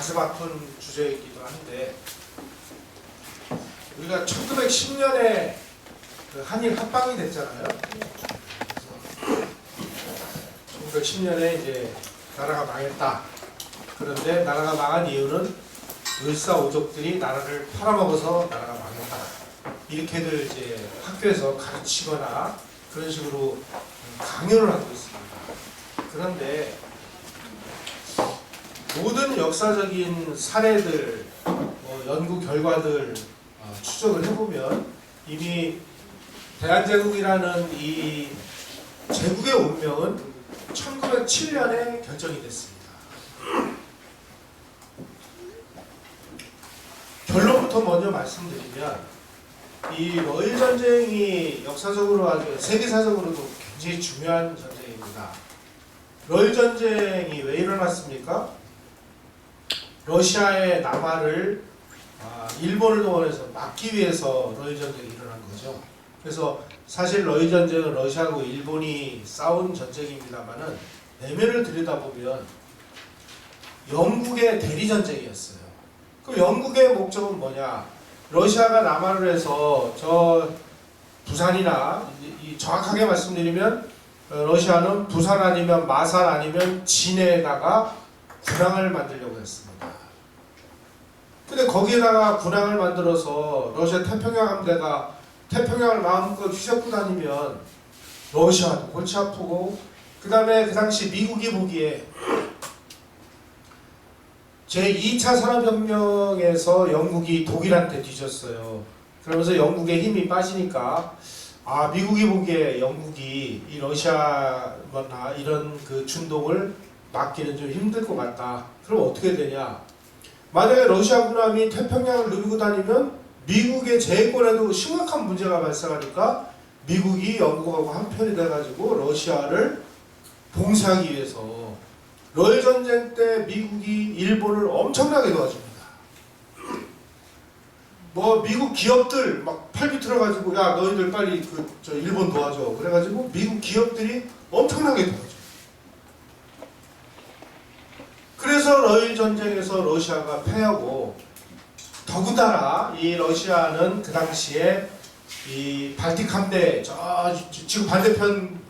가슴 아픈 주제이기도 한데, 우리가 1910년에 그 한일 합방이 됐잖아요. 1910년에 이제 나라가 망했다. 그런데 나라가 망한 이유는 을사오족들이 나라를 팔아먹어서 나라가 망했다. 이렇게들 이제 학교에서 가르치거나 그런 식으로 강요를 하고 있습니다. 그런데 모든 역사적인 사례들, 연구 결과들 추적을 해보면 이미 대한제국이라는 이 제국의 운명은 1907년에 결정이 됐습니다. 결론부터 먼저 말씀드리면 이 러일 전쟁이 역사적으로 아주 세계사적으로도 굉장히 중요한 전쟁입니다. 러일 전쟁이 왜 일어났습니까? 러시아의 남하를 일본을 동원해서 막기 위해서 러일 전쟁이 일어난 거죠. 그래서 사실 러일 전쟁은 러시아하고 일본이 싸운 전쟁입니다만은 내면을 들여다보면 영국의 대리 전쟁이었어요. 그 영국의 목적은 뭐냐? 러시아가 남하를 해서 저 부산이나 정확하게 말씀드리면 러시아는 부산 아니면 마산 아니면 진해에다가 군항을 만들려고 했습니다. 근데 거기에다가 군항을 만들어서 러시아 태평양 함대가 태평양을 마음껏 휘젓고 다니면 러시아도 골치 아프고, 그 다음에 그 당시 미국이 보기에 제2차 산업혁명에서 영국이 독일한테 뒤졌어요. 그러면서 영국의 힘이 빠지니까 미국이 보기에 영국이 이 러시아나 이런 그 준동을 막기는 좀 힘들 것 같다. 그럼 어떻게 되냐? 만약에 러시아 군함이 태평양을 누비고 다니면 미국의 제해권에도 심각한 문제가 발생하니까 미국이 영국하고 한편이 돼가지고 러시아를 봉쇄하기 위해서 러일 전쟁 때 미국이 일본을 엄청나게 도와줍니다. 미국 기업들 막 팔 비틀어가지고 야 너희들 빨리 저 일본 도와줘. 그래가지고 미국 기업들이 엄청나게 도와줘요. 그래서 러일 전쟁에서 러시아가 패하고, 더군다나 이 러시아는 그 당시에 이 발틱 함대, 지금 반대편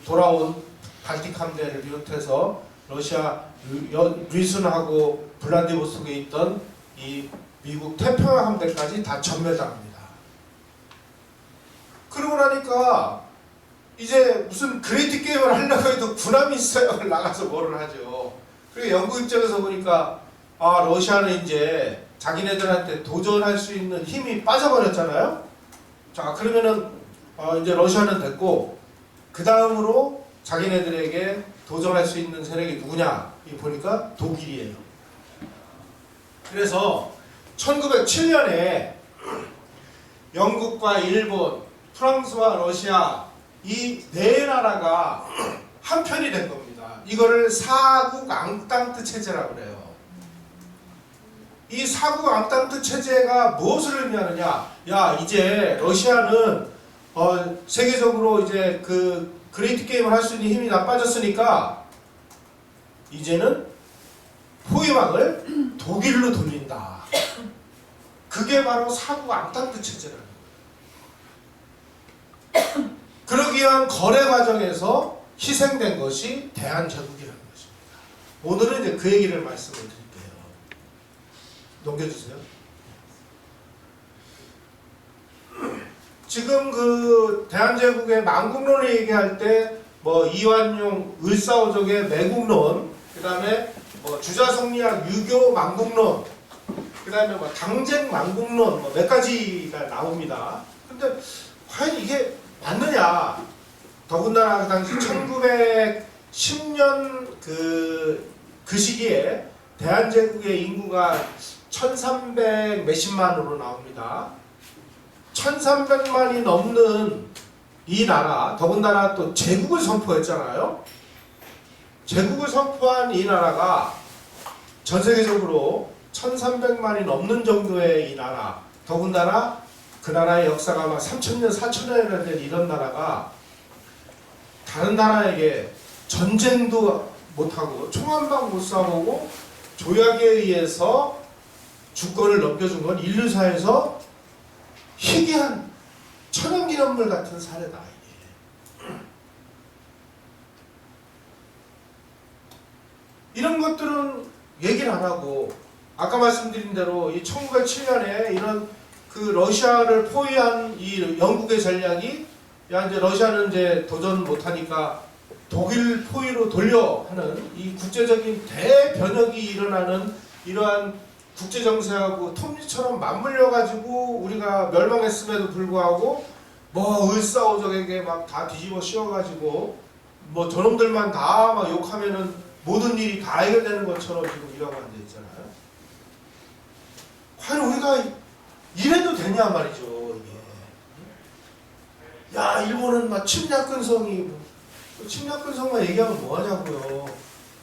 돌아온 발틱 함대를 비롯해서 러시아 리순하고 블라디보스톡에 있던 이 미국 태평양 함대까지 다 전멸당합니다. 그러고 나니까 이제 무슨 그레이트 게임을 하려고 해도 군함이 있어야 나가서 뭐를 하죠. 그리고 영국 입장에서 보니까 러시아는 이제 자기네들한테 도전할 수 있는 힘이 빠져버렸잖아요. 자, 그러면은 이제 러시아는 됐고, 그 다음으로 자기네들에게 도전할 수 있는 세력이 누구냐? 보니까 독일이에요. 그래서 1907년에 영국과 일본, 프랑스와 러시아 이 네 나라가 한편이 된 겁니다. 이거를 사국 앙땅트 체제라고 그래요. 이 사국 앙땅트 체제가 무엇을 의미하느냐? 야, 이제 러시아는 세계적으로 이제 그 그레이트 게임을 할 수 있는 힘이 나빠졌으니까 이제는 포위망을 독일로 돌린다. 그게 바로 사국 앙땅트 체제라는 거예요. 그러기 위한 거래 과정에서 희생된 것이 대한제국이라는 것입니다. 오늘은 이제 그 얘기를 말씀을 드릴게요. 넘겨주세요. 지금 그 대한제국의 망국론을 얘기할 때 이완용 을사오적의 매국론, 그 다음에 주자성리학 유교 망국론, 그 다음에 당쟁 망국론 몇 가지가 나옵니다. 근데 과연 이게 맞느냐? 더군다나 그 당시 1910년 그 시기에 대한제국의 인구가 1300 몇십만으로 나옵니다. 1300만이 넘는 이 나라, 더군다나 또 제국을 선포했잖아요. 제국을 선포한 이 나라가 전 세계적으로 1300만이 넘는 정도의 이 나라, 더군다나 그 나라의 역사가 막 3000년, 4000년이나 된 이런 나라가 다른 나라에게 전쟁도 못하고 총 한 방 못 쏴보고 조약에 의해서 주권을 넘겨준 건 인류사에서 희귀한 천연기념물 같은 사례다. 이게. 이런 것들은 얘기를 안 하고 아까 말씀드린 대로 이 1907년에 이런 그 러시아를 포위한 이 영국의 전략이 야 이제 러시아는 이제 도전 못하니까 독일 포위로 돌려 하는 이 국제적인 대변혁이 일어나는 이러한 국제 정세하고 톱니처럼 맞물려 가지고 우리가 멸망했음에도 불구하고 뭐 을사오적에게 막 다 뒤집어 씌워 가지고 뭐 저놈들만 다 막 욕하면은 모든 일이 다 해결되는 것처럼 지금 이라고 앉아 있잖아요. 과연 우리가 이래도 되냐 말이죠. 이게. 야 일본은 막 침략근성이 침략근성만 얘기하면 뭐하냐고요.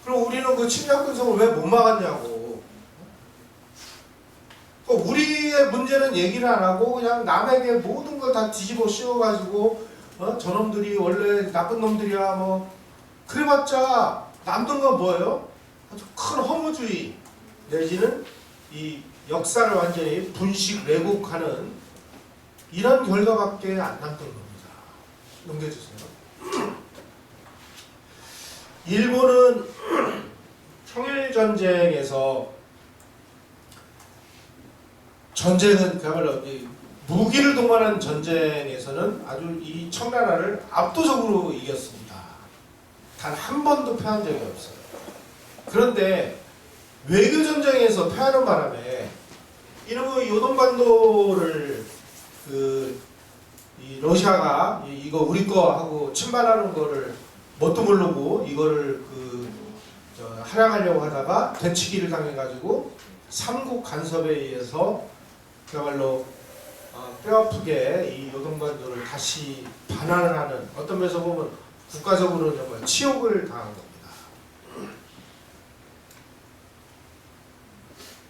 그럼 우리는 그 침략근성을 왜 못 막았냐고. 우리의 문제는 얘기를 안 하고 그냥 남에게 모든 걸 다 뒤집어 씌워가지고 저놈들이 원래 나쁜 놈들이야 뭐 그래봤자 남는 건 뭐예요? 아주 큰 허무주의 내지는 이 역사를 완전히 분식 왜곡하는 이런 결과밖에 안 남던 겁니다. 넘겨주세요. 일본은 청일전쟁에서 전쟁은 그야말로 무기를 동원한 전쟁에서는 아주 이 청나라를 압도적으로 이겼습니다. 단 한 번도 패한 적이 없어요. 그런데 외교전쟁에서 패하는 바람에 이놈의 요동반도를 이 러시아가 이거 우리 거 하고 침반하는 거를 뭣도 모르고 이거를 할양하려고 하다가 되치기를 당해가지고 삼국 간섭에 의해서 그야말로 뼈아프게 이 요동반도를 다시 반환을 하는 어떤 면에서 보면 국가적으로 정말 치욕을 당한 겁니다.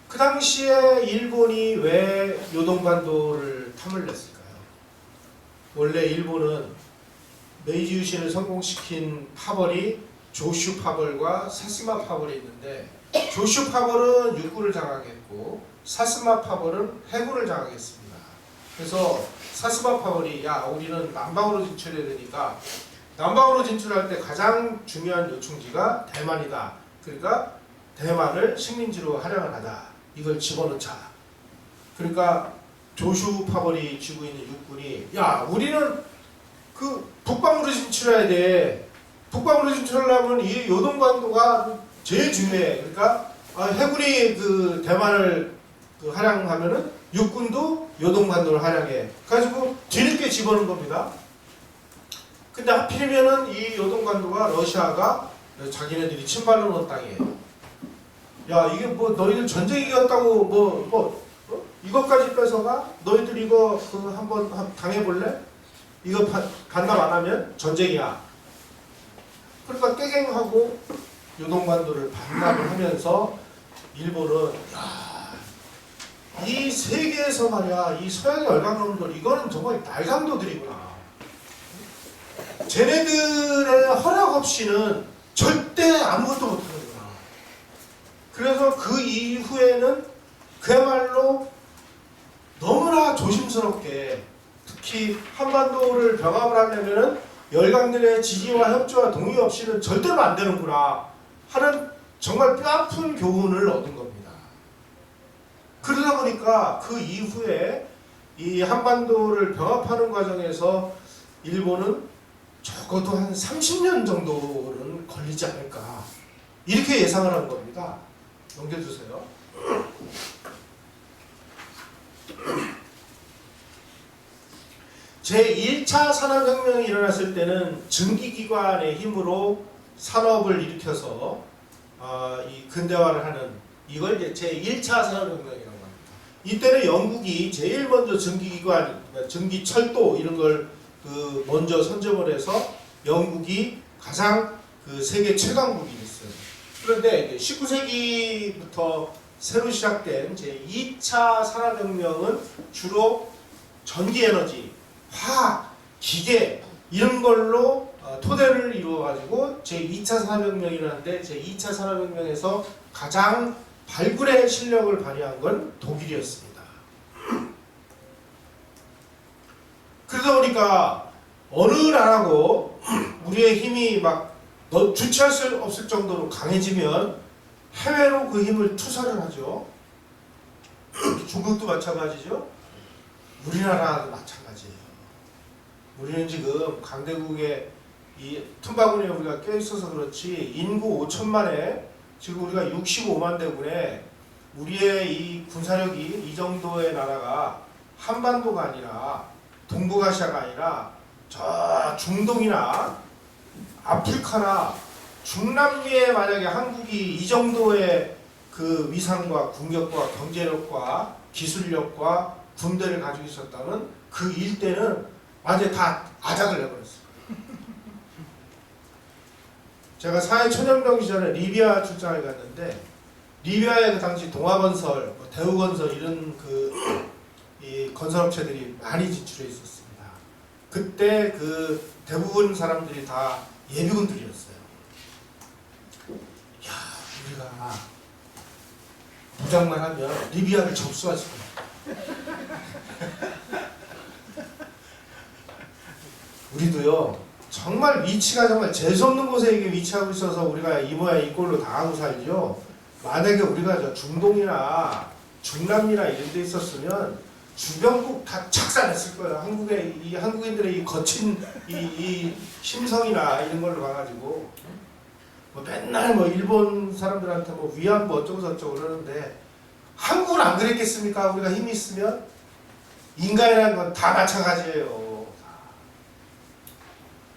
그 당시에 일본이 왜 요동반도를 탐을 냈을까요? 원래 일본은 메이지 유신을 성공시킨 파벌이 조슈 파벌과 사스마 파벌이 있는데 조슈 파벌은 육군을 장악했고 사스마 파벌은 해군을 장악했습니다. 그래서 사스마 파벌이 야 우리는 남방으로 진출해야 되니까 남방으로 진출할 때 가장 중요한 요충지가 대만이다. 그러니까 대만을 식민지로 활용을 하자. 이걸 집어넣자. 그러니까 조슈 파벌이 쥐고 있는 육군이 야 우리는 그 북방으로 진출해야 돼. 북방으로 진출하려면 이 요동반도가 제일 중요해. 그러니까 해군이 그 대만을 활용하면은 육군도 요동반도를 활용해. 가지고 뒤늦게 집어넣은 겁니다. 근데 하필이면은 이 요동반도가 러시아가 자기네들이 침발로 놓은 땅이에요. 야 이게 뭐 너희들 전쟁 이겼다고 이것까지 뺏어가? 너희들 이거 한번 당해볼래? 이거 반납 안 하면 전쟁이야. 그러니까 깨갱하고 요동반도를 반납을 하면서 일본은 이 세계에서 말이야 이 서양의 얼강놈들 이거는 정말 날강도들이구나. 쟤네들의 허락 없이는 절대 아무것도 못하는구나. 그래서 그 이후에는 그야말로 너무나 조심스럽게 특히 한반도를 병합을 하려면은 열강들의 지지와 협조와 동의 없이는 절대로 안 되는구나 하는 정말 뼈아픈 교훈을 얻은 겁니다. 그러다 보니까 그 이후에 이 한반도를 병합하는 과정에서 일본은 적어도 한 30년 정도는 걸리지 않을까 이렇게 예상을 한 겁니다. 넘겨주세요. 제1차 산업혁명이 일어났을 때는 증기기관의 힘으로 산업을 일으켜서 이 근대화를 하는 이걸 이제 제1차 산업혁명이라고 합니다. 이때는 영국이 제일 먼저 증기기관, 증기철도 이런 걸 먼저 선점을 해서 영국이 가장 세계 최강국이 됐어요. 그런데 19세기부터 새로 시작된 제2차 산업혁명은 주로 전기에너지, 화학, 기계 이런 걸로 토대를 이루어가지고 제2차 산업혁명이 일어났는데 제2차 산업혁명에서 가장 발굴의 실력을 발휘한 건 독일이었습니다. 그러다 보니까 어느 나라고 우리의 힘이 막 주체할 수 없을 정도로 강해지면 해외로 그 힘을 투사를 하죠. 중국도 마찬가지죠. 우리나라도 마찬가지예요. 우리는 지금 강대국의 이 틈바구니에 우리가 껴있어서 그렇지 인구 5천만에 지금 우리가 65만 대군에 우리의 이 군사력이 이 정도의 나라가 한반도가 아니라 동북아시아가 아니라 저 중동이나 아프리카나 중남미에 만약에 한국이 이 정도의 그 위상과 국력과 경제력과 기술력과 군대를 가지고 있었다면 그 일대는 완전히 다 아작을 내버렸어요. 제가 사회 초년병 시절에 리비아 출장을 갔는데 리비아의 그 당시 동아건설, 대우건설 이런 이 건설업체들이 많이 진출해 있었습니다. 그때 그 대부분 사람들이 다 예비군들이었어요. 야, 우리가 무장만 하면 리비아를 접수할 수가 있다. 우리도요. 정말 위치가 정말 재수없는 곳에 이게 위치하고 있어서 우리가 이 모양 이 꼴로 당하고 살죠. 만약에 우리가 저 중동이나 중남미나 이런 데 있었으면 주변국 다 착살했을 거예요. 한국의 이 한국인들의 이 거친 이 심성이나 이런 걸로 가가지고 뭐 맨날 뭐 일본 사람들한테 뭐 위안부 어쩌고 저쩌고 그러는데 한국은 안 그랬겠습니까? 우리가 힘이 있으면 인간이라는 건 다 마찬가지예요.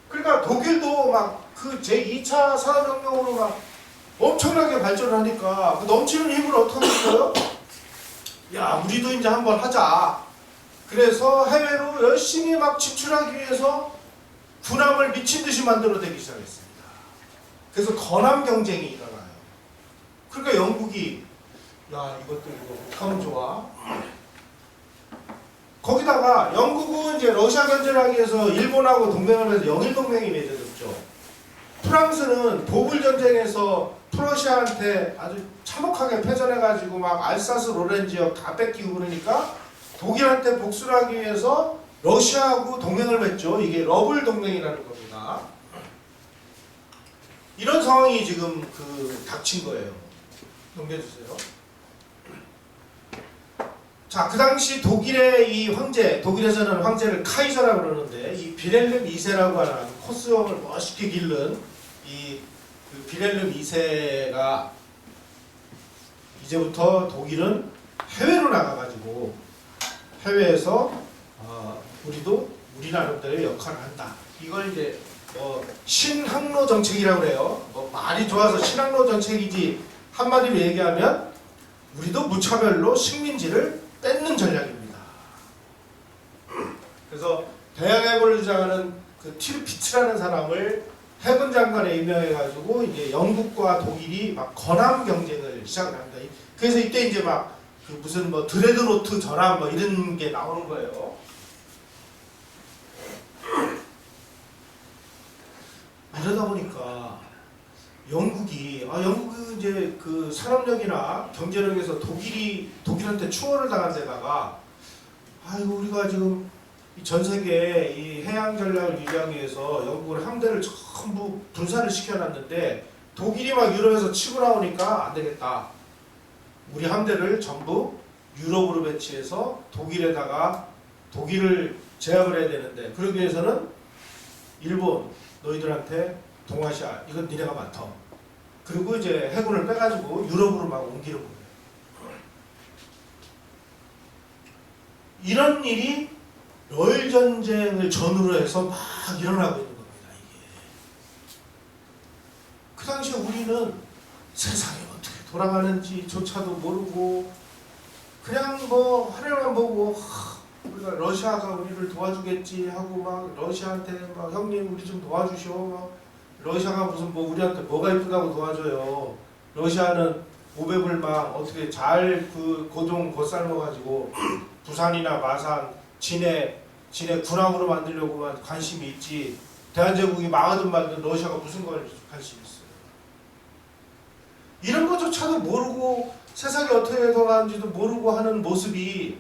그러니까 독일도 막 그 제2차 산업혁명으로 막 엄청나게 발전을 하니까 그 넘치는 힘을 어떻게 했어요? 야, 우리도 이제 한번 하자. 그래서 해외로 열심히 막 진출하기 위해서 군함을 미친 듯이 만들어내기 시작했습니다. 그래서 건함 경쟁이 일어나요. 그러니까 영국이 야, 이것도 이거 못하면 좋아. 거기다가 영국은 이제 러시아 견제를 하기 위해서 일본하고 동맹을 해서 영일 동맹이 맺어졌죠. 프랑스는 보불 전쟁에서 프러시아한테 아주 참혹하게 패전해가지고 막 알사스 로렌 지역 다 뺏기고 그러니까 독일한테 복수를 하기 위해서 러시아하고 동맹을 맺죠. 이게 러블 동맹이라는 겁니다. 이런 상황이 지금 닥친 거예요. 넘겨주세요. 자, 그 당시 독일의 이 황제, 독일에서는 황제를 카이저라고 그러는데 이 빌헬름 2세라고 하는 코스형을 멋있게 기른 그 빌헬름 2세가 이제부터 독일은 해외로 나가가지고 해외에서 우리 나름대로의 역할을 한다. 이걸 이제 신항로 정책이라고 그래요. 말이 좋아서 신항로 정책이지 한마디로 얘기하면 우리도 무차별로 식민지를 뺏는 전략입니다. 그래서 대양 해군을 주장하는 그 티르피츠라는 사람을 해군 장관에 임명해가지고 이제 영국과 독일이 막 건함 경쟁을 시작을 합니다. 그래서 이때 이제 막 그 무슨 뭐 드레드노트 전함 뭐 이런 게 나오는 거예요. 이러다 보니까 영국은 이제 그 산업력이나 경제력에서 독일한테 추월을 당한 데다가 아이고 우리가 지금 전 세계 이 해양 전략을 유지하기 위해서 영국은 함대를 전부 분산을 시켜놨는데 독일이 막 유럽에서 치고 나오니까 안 되겠다. 우리 함대를 전부 유럽으로 배치해서 독일을 제압을 해야 되는데 그러기 위해서는 일본 너희들한테 동아시아 이건 니네가 맡아. 그리고 이제 해군을 빼가지고 유럽으로 막 옮기는 거예요. 이런 일이 러일 전쟁을 전후로 해서 막 일어나고 있는 겁니다. 이게. 그 당시에 우리는 세상이 어떻게 돌아가는지조차도 모르고 그냥 뭐 하늘만 보고 우리가 러시아가 우리를 도와주겠지 하고 막 러시아한테 막 형님 우리 좀 도와주시오. 막 러시아가 무슨 뭐 우리한테 뭐가 이쁘다고 도와줘요. 러시아는 오배불망 어떻게 잘 그 고종 겉삶아가지고 부산이나 마산, 진해 군함으로 만들려고만 관심이 있지. 대한제국이 망하든 말든 러시아가 무슨 관심이 있어요. 이런 것조차도 모르고 세상이 어떻게 돌아가는지도 모르고 하는 모습이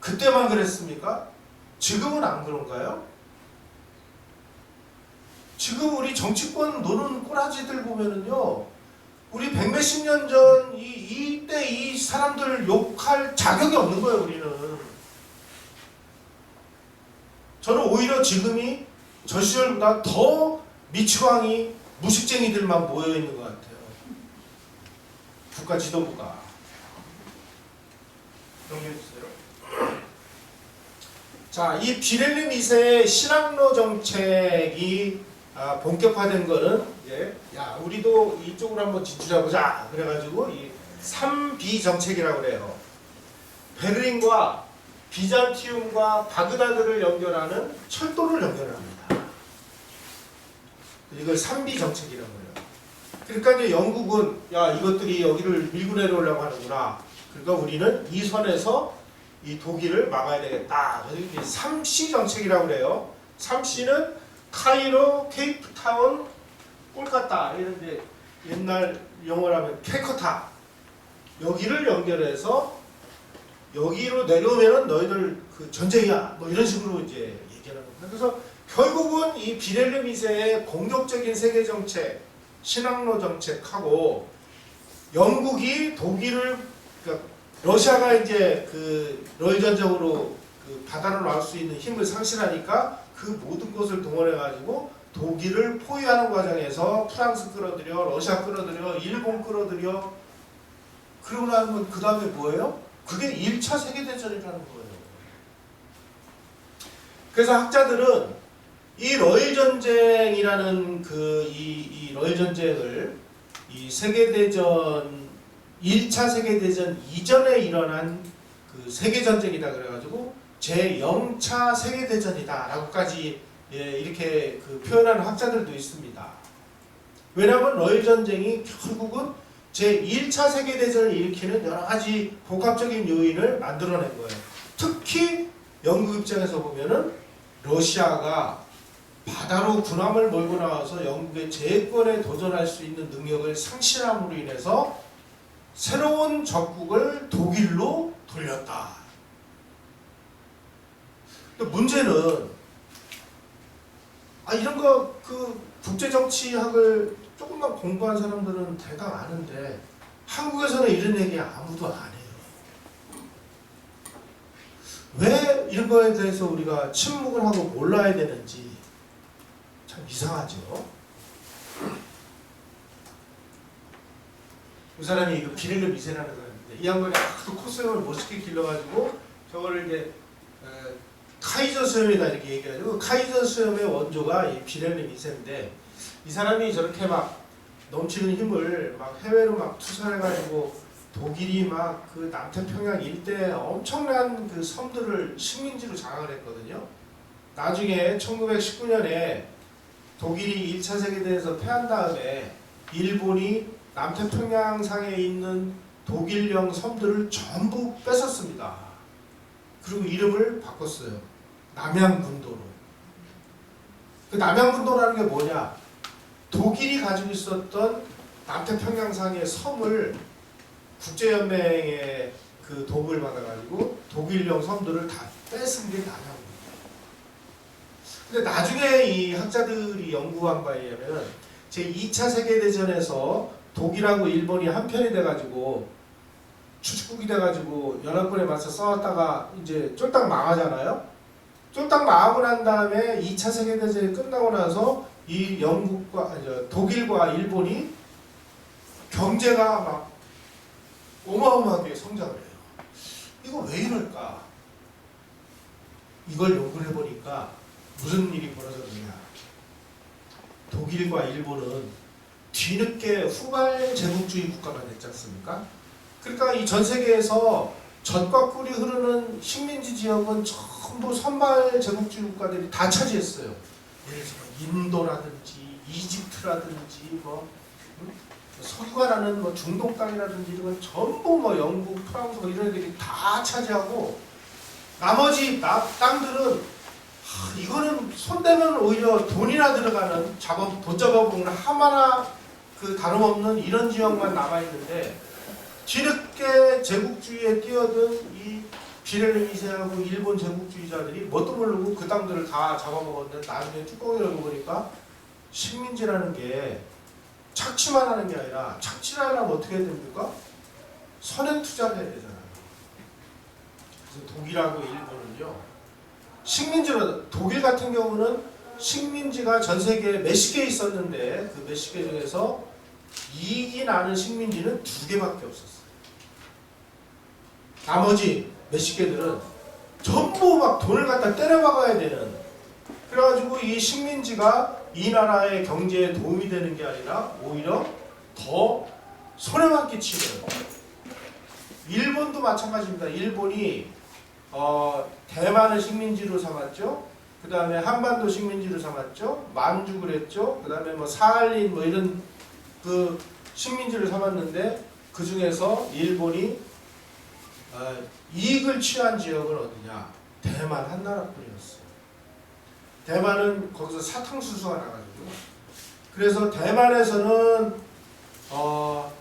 그때만 그랬습니까? 지금은 안 그런가요? 지금 우리 정치권 노는 꼬라지들 보면은요, 우리 백몇십 년 전 이때 이 사람들 욕할 자격이 없는 거예요, 우리는. 저는 오히려 지금이 저 시절보다 더 미치광이 무식쟁이들만 모여있는 것 같아요. 국가 지도부가. 넘겨주세요. 자, 이 비렐름 2세의 신학로 정책이 본격화된 거는 야, 우리도 이쪽으로 한번 진출해보자. 그래가지고 이 3B 정책이라고 그래요. 베를린과 비잔티움과 바그다드를 연결하는 철도를 연결합니다. 이걸 3B 정책이라고 해요. 그러니까 이제 영국은 야, 이것들이 여기를 밀고 내려오려고 하는구나. 그러니까 우리는 이 선에서 이 독일을 막아야 되겠다. 그래서 이제 3C 정책이라고 그래요. 3C는 카이로, 케이프타운, 꼴카타 이런 이제 옛날 영어로 하면 캘커타 여기를 연결해서 여기로 내려오면은 너희들 그 전쟁이야. 뭐 이런 식으로 이제 얘기하는 겁니다. 그래서 결국은 이 비렐름 2세의 공격적인 세계 정책, 신학로 정책하고 영국이 독일을 그러니까 러시아가 이제 그 러일 전쟁으로 그 바다로 나올 수 있는 힘을 상실하니까 그 모든 것을 동원해 가지고 독일을 포위하는 과정에서 프랑스 끌어들여, 러시아 끌어들여, 일본 끌어들여 그러고 나면 그 다음에 뭐예요? 그게 1차 세계대전이라는 거예요. 그래서 학자들은 이 러일 전쟁이라는 이 러일 전쟁을 이 세계대전 1차 세계대전 이전에 일어난 그 세계전쟁이다 그래가지고 제0차 세계대전이다 라고까지 이렇게 그 표현하는 학자들도 있습니다. 왜냐하면 러일 전쟁이 결국은 제1차 세계대전을 일으키는 여러가지 복합적인 요인을 만들어낸 거예요. 특히 영국 입장에서 보면은 러시아가 바다로 군함을 몰고 나와서 영국의 제해권에 도전할 수 있는 능력을 상실함으로 인해서 새로운 적국을 독일로 돌렸다. 근데 문제는 이런 거 그 국제정치학을 조금만 공부한 사람들은 대강 아는데 한국에서는 이런 얘기 아무도 안 해요. 왜 이런 거에 대해서 우리가 침묵을 하고 몰라야 되는지 참 이상하죠. 이 사람이 이거 비렐름 2세라는 사람인데 이 양반이 그 코스염을 멋있게 길러가지고 저거를 이제 카이저 수염이다 이렇게 얘기하죠. 카이저 수염의 원조가 이 비렐름 2세인데 이 사람이 저렇게 막 넘치는 힘을 막 해외로 막 투사해가지고 독일이 막 그 남태평양 일대에 엄청난 그 섬들을 식민지로 장악을 했거든요. 나중에 1919년에 독일이 1차 세계대전에서 패한 다음에 일본이 남태평양 상에 있는 독일령 섬들을 전부 뺏었습니다. 그리고 이름을 바꿨어요. 남양군도로. 그 남양군도라는 게 뭐냐? 독일이 가지고 있었던 남태평양상의 섬을 국제연맹의 그 도움을 받아가지고 독일령 섬들을 다 뺏은 게 남양군. 근데 나중에 이 학자들이 연구한 바에 의하면 제2차 세계대전에서 독일하고 일본이 한편이 돼가지고 주축국이 돼가지고 연합군에 맞서 싸웠다가 이제 쫄딱 망하잖아요. 쫄딱 망하고 난 다음에 2차 세계대전이 끝나고 나서 이 독일과 일본이 경제가 막 어마어마하게 성장을 해요. 이거 왜 이럴까? 이걸 연구를 해보니까 무슨 일이 벌어졌느냐. 독일과 일본은 뒤늦게 후발 제국주의 국가가 됐지 않습니까? 그러니까 이 전 세계에서 젖과 꿀이 흐르는 식민지 지역은 전부 선발 제국주의 국가들이 다 차지했어요. 예를 들어 인도라든지 이집트라든지 석유가라는 중동 땅이라든지 이런 건 전부 영국, 프랑스 이런 애들이 다 차지하고 나머지 땅들은 이거는 손대면 오히려 돈이나 들어가는 돈 잡아먹는 하마나 그 다름없는 이런 지역만 남아 있는데 뒤늦게 제국주의에 뛰어든 이 비렐름 2세하고 일본 제국주의자들이 뭣도 모르고 그 땅들을 다 잡아먹었는데 나중에 뚜껑을 열어보니까 식민지라는 게 착취만 하는 게 아니라 착취를 하려면 어떻게 해야 됩니까? 선행 투자를 해야 되잖아요. 그래서 독일하고 일본은요. 식민지로 독일 같은 경우는 식민지가 전 세계에 몇십 개 있었는데 그 몇십 개 중에서 이익이 나는 식민지는 2개밖에 없었어요. 나머지 몇십 개들은 전부 막 돈을 갖다 때려박아야 되는, 그래가지고 이 식민지가 이 나라의 경제에 도움이 되는 게 아니라 오히려 더 손해만 끼치는. 일본도 마찬가지입니다. 일본이 대만을 식민지로 삼았죠. 그 다음에 한반도 식민지로 삼았죠. 만주 그랬죠. 그 다음에 뭐 사할린 뭐 이런 그 식민지를 삼았는데 그 중에서 일본이 이익을 취한 지역은 어디냐? 대만 한나라뿐이었어요. 대만은 거기서 사탕수수가 나가지고 그래서 대만에서는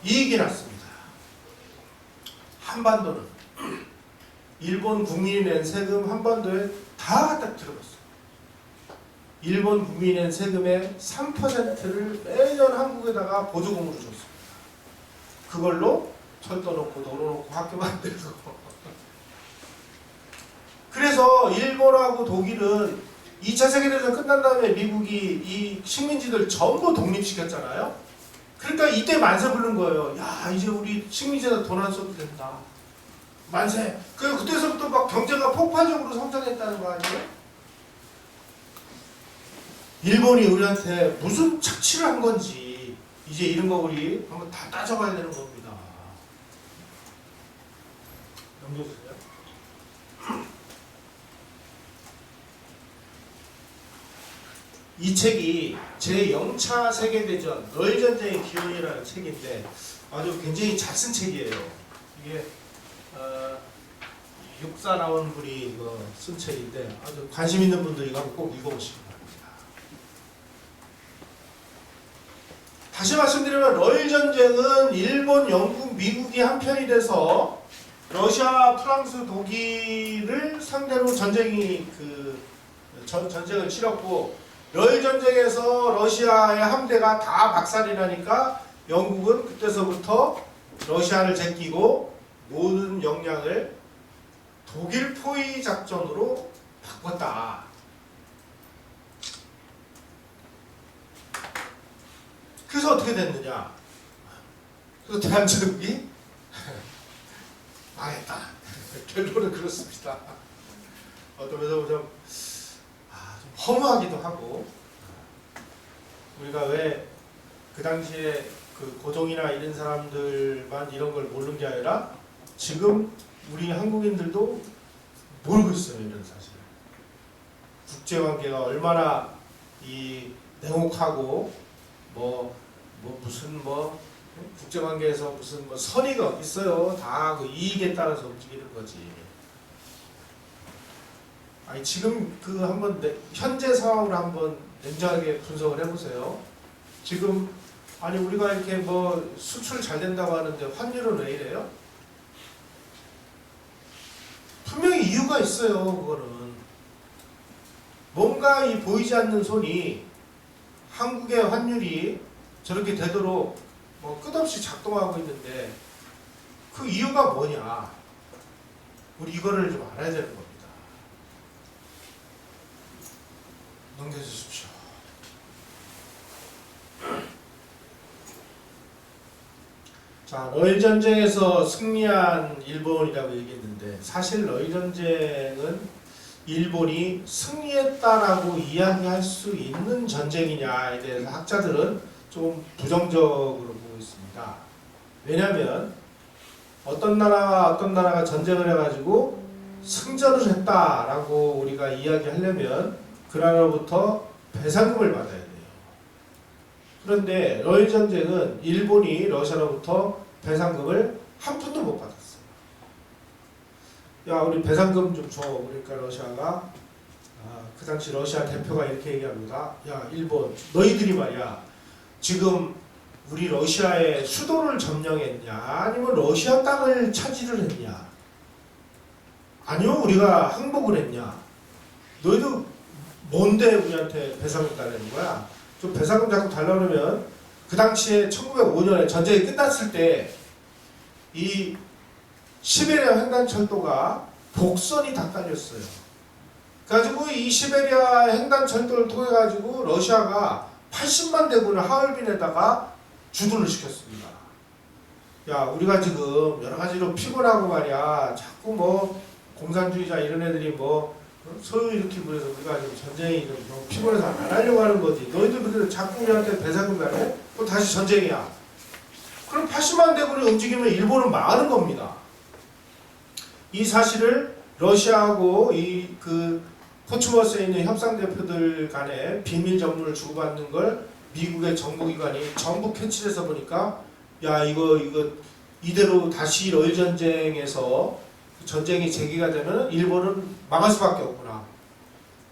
이익이 났습니다. 한반도는 일본 국민이 낸 세금 한반도에 다 갖다 들어갔어요. 일본 국민이 낸 세금의 3%를 매년 한국에다가 보조금으로 줬습니다. 그걸로 철도 놓고 도로 놓고 학교 만들고. 그래서 일본하고 독일은 2차 세계대전 끝난 다음에 미국이 이 식민지들 전부 독립시켰잖아요. 그러니까 이때 만세 부른 거예요. 야, 이제 우리 식민지에다 돈 안 써도 된다. 만세. 그때서부터 막 경제가 폭발적으로 성장했다는 거 아니에요? 일본이 우리한테 무슨 착취를 한 건지 이제 이런 거 우리 한번 다 따져봐야 되는 겁니다. 넘겨주세요. 이 책이 제0차 세계대전 러일전쟁의 기원이라는 책인데 아주 굉장히 잘 쓴 책이에요. 이게 육사 나온 분이 이거 쓴 책인데 아주 관심 있는 분들이 이거 한번 꼭 읽어보시기 바랍니다. 다시 말씀드리면 러일전쟁은 일본, 영국, 미국이 한편이 돼서 러시아, 프랑스, 독일을 상대로 전쟁을 치렀고 러일 전쟁에서 러시아의 함대가 다 박살이 나니까 영국은 그때서부터 러시아를 제끼고 모든 역량을 독일 포위 작전으로 바꿨다. 그래서 어떻게 됐느냐? 그래서 대한제국이 망했다. 결론은 그렇습니다. 어떤 면에서 좀 허무하기도 하고, 우리가 왜 그 당시에 그 고종이나 이런 사람들만 이런 걸 모르는 게 아니라 지금 우리 한국인들도 모르고 있어요. 이런 사실. 국제관계가 얼마나 이 냉혹하고 무슨 국제관계에서 무슨 선의가 있어요. 다 그 이익에 따라서 움직이는 거지. 아니 지금 한번 현재 상황을 한번 냉정하게 분석을 해보세요. 지금 아니 우리가 이렇게 수출 잘 된다고 하는데 환율은 왜 이래요? 분명히 이유가 있어요. 그거는 뭔가 이 보이지 않는 손이 한국의 환율이 저렇게 되도록 끝없이 작동하고 있는데 그 이유가 뭐냐? 우리 이거를 좀 알아야 되는 겁니다. 넘겨주십시오. 자, 러일 전쟁에서 승리한 일본이라고 얘기했는데 사실 러일 전쟁은 일본이 승리했다라고 이야기할 수 있는 전쟁이냐에 대해서 학자들은 좀 부정적으로 보고 있습니다. 왜냐하면 어떤 나라가 전쟁을 해가지고 승전을 했다라고 우리가 이야기하려면 그 나라로부터 배상금을 받아야 돼요. 그런데 러일 전쟁은 일본이 러시아로부터 배상금을 한 푼도 못 받았어요. 야, 우리 배상금 좀 줘. 그러니까 러시아가 그 당시 러시아 대표가 이렇게 얘기합니다. 야, 일본 너희들이 말이야 지금 우리 러시아의 수도를 점령했냐, 아니면 러시아 땅을 차지를 했냐, 아니면 우리가 항복을 했냐. 너희도 뭔데 우리한테 배상금 달라는 거야? 좀 배상금 자꾸 달라 그러면 그 당시에 1905년에 전쟁이 끝났을 때 이 시베리아 횡단철도가 복선이 다 깔렸어요. 그래가지고 이 시베리아 횡단철도를 통해 가지고 러시아가 80만 대군을 하얼빈에다가 주둔을 시켰습니다. 야, 우리가 지금 여러 가지로 피곤하고 말이야. 자꾸 뭐 공산주의자 이런 애들이 뭐 소유 일으키고 그래서 우리가 지금 전쟁이 좀 너무 피곤해서 안 하려고 하는 거지. 너희들 그래도 자꾸 우리한테 배상금 가네? 그럼 다시 전쟁이야. 그럼 80만 대군이 움직이면 일본은 망하는 겁니다. 이 사실을 러시아하고 이 그 포츠머스에 있는 협상 대표들 간에 비밀 정보를 주고받는 걸 미국의 정보기관이 전부 캐치를 해서 보니까 야, 이거 이대로 다시 러일 전쟁에서 전쟁이 재개가 되면 일본은 망할 수밖에 없구나.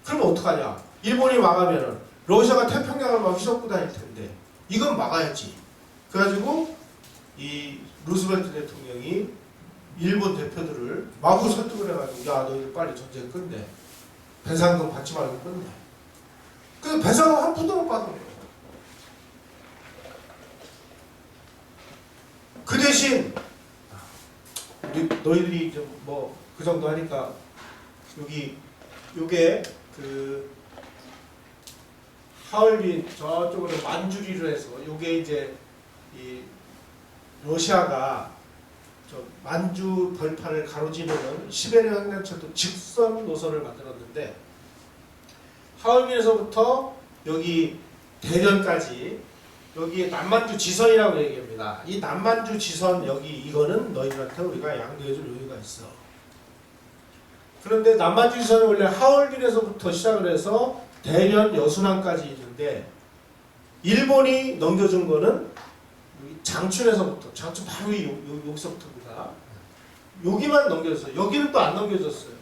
그러면 어떡하냐? 일본이 망하면은 러시아가 태평양을 막 휘젓고 다닐 텐데 이건 막아야지. 그래가지고 이 루스벨트 대통령이 일본 대표들을 마구 설득을 해가지고 야, 너희들 빨리 전쟁 끝내. 배상금 받지 말고 끝내. 그 배상금 한 푼도 못 받은 거예요. 그 대신 너희들이 좀 뭐 그 정도 하니까 요게 그 하얼빈 저쪽으로 만주리로 해서 요게 이제 이 러시아가 저 만주 벌판을 가로지르는 시베리아 횡단철도 직선 노선을 만들었는데 하얼빈에서부터 여기 대련까지 여기 남만주 지선이라고 얘기합니다. 이 남만주 지선 여기 이거는 너희들한테 우리가 양도해줄 여유가 있어. 그런데 남만주 지선이 원래 하얼빈에서부터 시작을 해서 대련 여순항까지 있는데 일본이 넘겨준 거는 여기 장춘에서부터 장춘 바로 여기서부터입니다. 여기만 넘겨줬어요. 여기는 또 안 넘겨줬어요.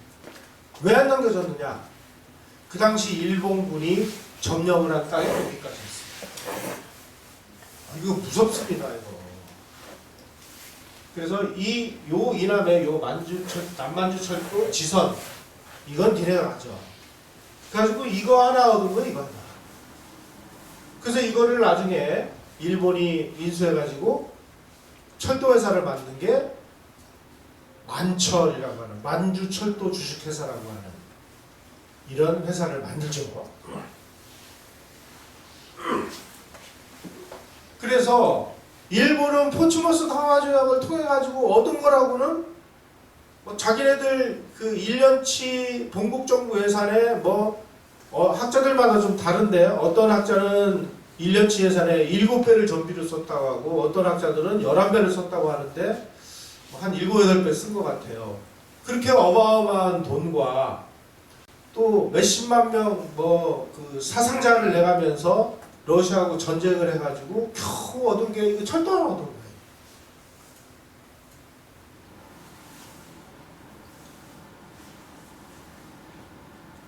왜 안 넘겨줬느냐? 그 당시 일본군이 점령을 한 땅이 여기까지 있어요. 이거 무섭습니다, 이거. 그래서 요 이남의 요 남만주철도 지선, 이건 니네가 가져. 그래가지고 이거 하나 얻은 거 이거 하나. 그래서 이거를 나중에 일본이 인수해가지고 철도회사를 만든 게 만철이라고 하는 만주철도 주식회사라고 하는 이런 회사를 만들죠. 그래서 일본은 포츠머스 강화조약을 통해 가지고 얻은 거라고는 뭐 자기네들 그 1년치 본국정부 예산에 뭐 학자들마다 좀 다른데 어떤 학자는 1년치 예산에 7배를 전비로 썼다고 하고 어떤 학자들은 11배를 썼다고 하는데 한 7, 8배 쓴 것 같아요. 그렇게 어마어마한 돈과 또 몇십만 명 뭐 그 사상자를 내가면서 러시아하고 전쟁을 해가지고 겨우 얻은 게 이거 철도 하나 얻은 거예요.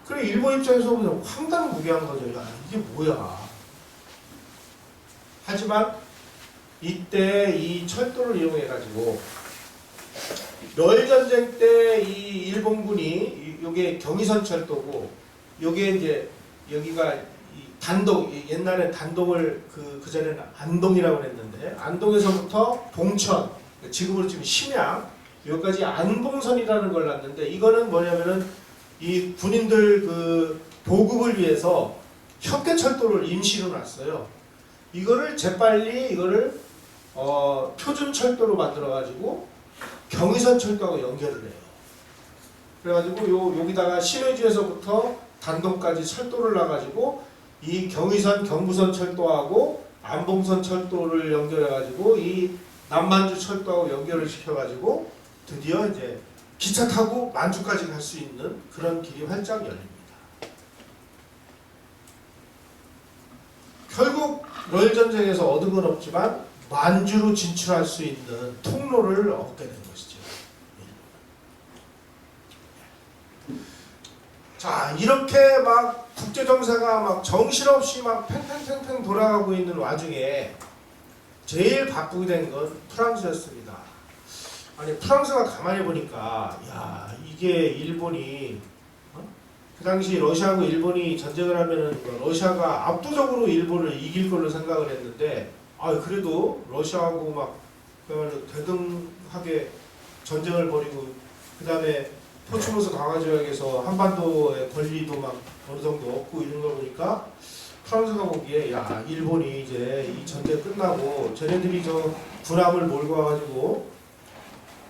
그래 일본 입장에서 보면 황당무계한 거죠. 야, 이게 뭐야. 하지만 이때 이 철도를 이용해가지고 러일 전쟁 때 이 일본군이 요게 경의선 철도고 요게 이제 여기가 단독, 옛날에 단독을 그전에는 안동이라고 했는데 안동에서부터 봉천, 지금으로 치면 심양 여기까지 안봉선이라는 걸 놨는데 이거는 뭐냐면은 이 군인들 그 보급을 위해서 협계철도를 임시로 놨어요. 이거를 재빨리 이거를 표준철도로 만들어 가지고 경의선 철도하고 연결을 해요. 그래가지고 여기다가 신의주에서부터 단동까지 철도를 놔가지고 이 경의선 경부선 철도하고 안봉선 철도를 연결해가지고 이 남만주 철도하고 연결을 시켜가지고 드디어 이제 기차 타고 만주까지 갈 수 있는 그런 길이 활짝 열립니다. 결국 러일 전쟁에서 얻은 건 없지만 만주로 진출할 수 있는 통로를 얻게 된 것이죠. 자, 이렇게 막 국제 정세가 막 정신없이 막 팽팽팽팽 돌아가고 있는 와중에 제일 바쁘게 된 건 프랑스였습니다. 아니 프랑스가 가만히 보니까 야 이게 일본이 그 당시 러시아하고 일본이 전쟁을 하면은 러시아가 압도적으로 일본을 이길 걸로 생각을 했는데 그래도 러시아하고 막 그야말로 대등하게 전쟁을 벌이고 그 다음에 포츠모스 강화조약에서 한반도의 권리도 막 어느 정도 얻고 이런 걸 보니까 프랑스가 보기에 야 일본이 이제 이 전쟁 끝나고 쟤네들이 저 군함을 몰고 와가지고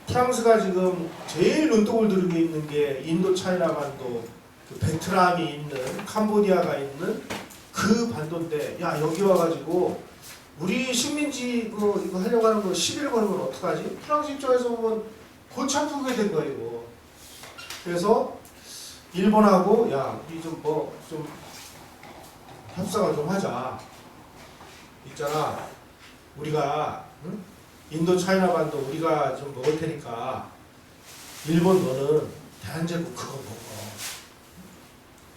프랑스가 지금 제일 눈독을 들이고 있는 게 인도 차이나 반도 그 베트남이 있는 캄보디아가 있는 그 반도인데 야 여기 와가지고 우리 식민지 이거 하려고 하는 거 시비를 거는 건 어떡하지? 프랑스 입장에서 보면 골치 아프게 된 거예요 이거. 그래서 일본하고 야 우리 좀 협상을 좀 하자. 있잖아 우리가 응? 인도 차이나 반도 우리가 좀 먹을 테니까 일본 너는 대한제국 그거 먹어.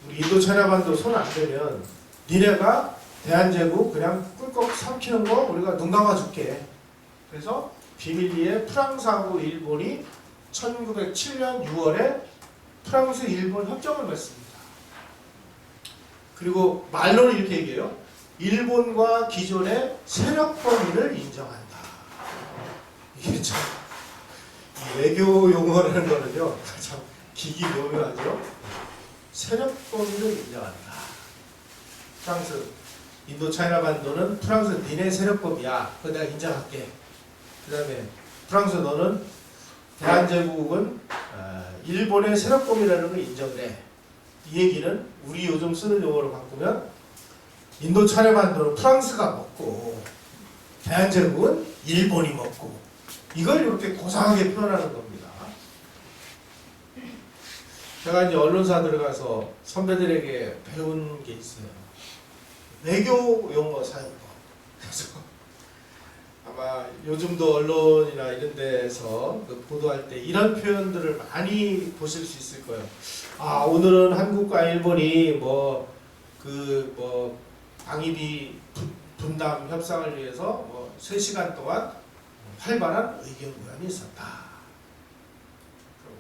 우리 인도 차이나 반도 손 안 대면 니네가 대한제국 그냥 꿀꺽 삼키는 거 우리가 눈 감아줄게. 그래서 비밀리에 프랑스하고 일본이 1907년 6월에 프랑스 일본 협정을 맺습니다. 그리고 말로는 이렇게 얘기해요. 일본과 기존의 세력 범위를 인정한다. 이게 참 이 외교 용어라는 거는요 참 기기묘묘하죠. 세력 범위를 인정한다. 프랑스 인도 차이나 반도는 프랑스 니네 세력 범위야. 그거 내가 인정할게. 그 다음에 프랑스 너는 대한제국은 일본의 세력 범위라는 걸 인정을 해. 이 얘기는 우리 요즘 쓰는 용어로 바꾸면 인도 차이나 반도는 프랑스가 먹고 대한제국은 일본이 먹고 이걸 이렇게 고상하게 표현하는 겁니다. 제가 이제 언론사 들어가서 선배들에게 배운 게 있어요. 외교 용어 사용법. 그래서 아마 요즘도 언론이나 이런 데서 그 보도할 때 이런 표현들을 많이 보실 수 있을 거예요. 오늘은 한국과 일본이 방위비 분담 협상을 위해서 3시간 동안 활발한 의견 교환이 있었다.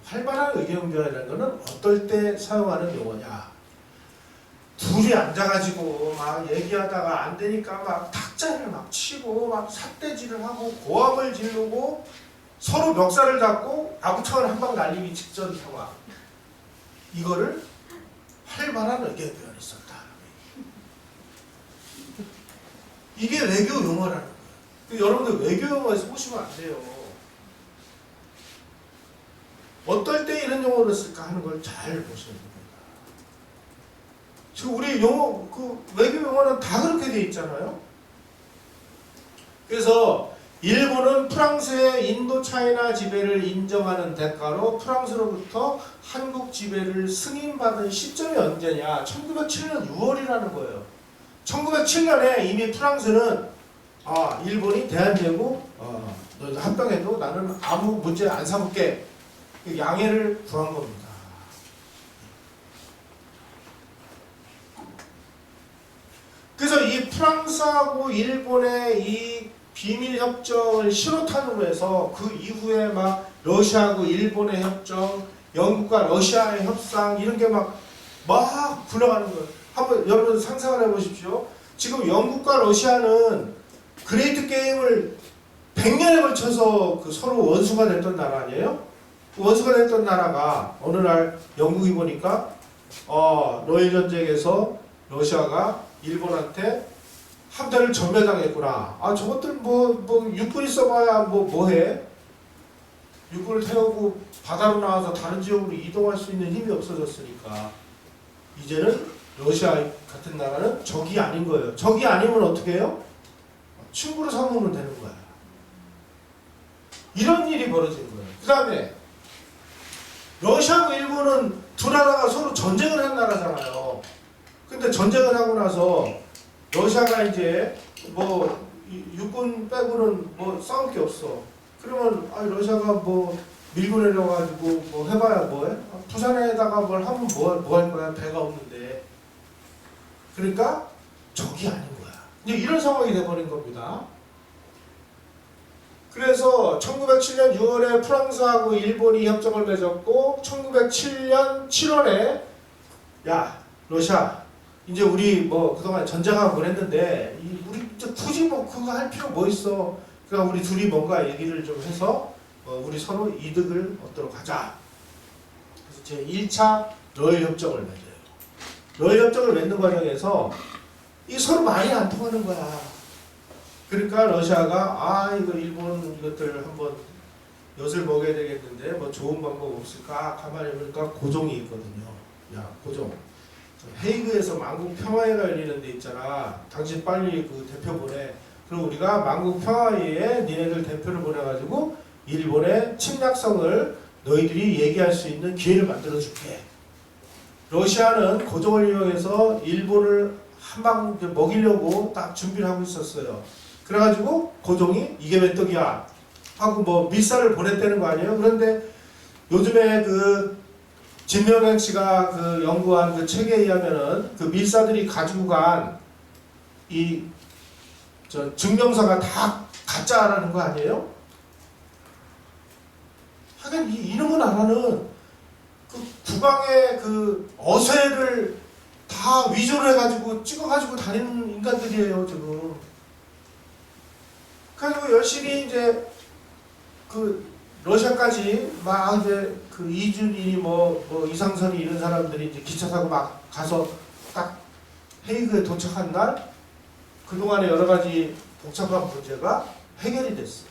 활발한 의견 교환이라는 것은 어떨 때 사용하는 용어냐? 둘이 앉아가지고 막 얘기하다가 안 되니까 막 탁자를 막 치고 막 삿대질을 하고 고함을 지르고 서로 멱살을 잡고 아구창을 한 방 날리기 직전 상황. 이거를 활발한 의견 교환이 있었다. 이게 외교 용어라는 거예요. 여러분들 외교 용어에서 보시면 안 돼요. 어떨 때 이런 용어를 쓸까 하는 걸 잘 보셔야 됩니다. 지금 우리 용어, 외교 용어는 다 그렇게 돼 있잖아요. 그래서 일본은 프랑스의 인도 차이나 지배를 인정하는 대가로 프랑스로부터 한국 지배를 승인받은 시점이 언제냐? 1907년 6월이라는 거예요. 1907년에 이미 프랑스는 일본이 대한제국 너 합병해도 나는 아무 문제 안 삼을게 양해를 구한 겁니다. 그래서 이 프랑스하고 일본의 이 비밀협정을 신호탄으로 해서 그 이후에 막 러시아하고 일본의 협정, 영국과 러시아의 협상 이런 게 막 굴러가는 거예요. 한번 여러분 상상을 해보십시오. 지금 영국과 러시아는 그레이트 게임을 100년에 걸쳐서 서로 원수가 됐던 나라 아니에요? 그 원수가 됐던 나라가 어느 날 영국이 보니까 러일 전쟁에서 러시아가 일본한테 함대를 전멸당했구나. 저것들 육군 있어봐야 뭐해? 육군을 태우고 바다로 나와서 다른 지역으로 이동할 수 있는 힘이 없어졌으니까 이제는 러시아 같은 나라는 적이 아닌 거예요. 적이 아니면 어떻게 해요? 친구로 삼으면 되는 거야. 이런 일이 벌어진 거예요. 그 다음에 러시아하고 일본은 두 나라가 서로 전쟁을 한 나라잖아요. 근데 전쟁을 하고 나서 러시아가 이제 육군 빼고는 싸울 게 없어. 그러면 러시아가 밀고 내려가지고 해봐야 뭐해? 부산에다가 뭘 하면 뭐 할 거야? 배가 없는데. 그러니까 적이 아닌 거야. 이제 이런 상황이 돼버린 겁니다. 그래서 1907년 6월에 프랑스하고 일본이 협정을 맺었고 1907년 7월에 야 러시아 이제 우리 뭐 그동안 전쟁하고 그랬는데 우리 이제 굳이 뭐 그거 할 필요 뭐 있어. 그러니까 우리 둘이 뭔가 얘기를 좀 해서 우리 서로 이득을 얻도록 하자. 그래서 제 1차 러일 협정을 맺어요. 러일 협정을 맺는 과정에서 이 서로 말이 안 통하는 거야. 그러니까 러시아가 이거 일본 이것들 한번 엿을 먹여야 되겠는데 뭐 좋은 방법 없을까? 가만히 보니까 고종이 있거든요. 야 고종. 헤이그에서 만국 평화회가 열리는 데 있잖아. 당신 빨리 그 대표 보내. 그럼 우리가 만국 평화회에 니네들 대표를 보내가지고 일본의 침략성을 너희들이 얘기할 수 있는 기회를 만들어 줄게. 러시아는 고종을 이용해서 일본을 한 방 먹이려고 딱 준비를 하고 있었어요. 그래가지고 고종이 이게 몇 떡이야 하고 뭐 밀사를 보냈다는 거 아니에요? 그런데 요즘에 그 진명행 씨가 그 연구한 그 책에 의하면은 그 밀사들이 가지고 간 이 증명서가 다 가짜라는 거 아니에요? 하긴 이놈은 알아는 그 국왕의 그 어세를 다 위조를 해가지고 찍어가지고 다니는 인간들이에요 지금. 그래서 열심히 이제 그 러시아까지 막 이제 그 이준이 뭐 이상선이 이런 사람들이 이제 기차 타고 막 가서 딱 헤이그에 도착한 날 그동안의 여러 가지 복잡한 문제가 해결이 됐어요.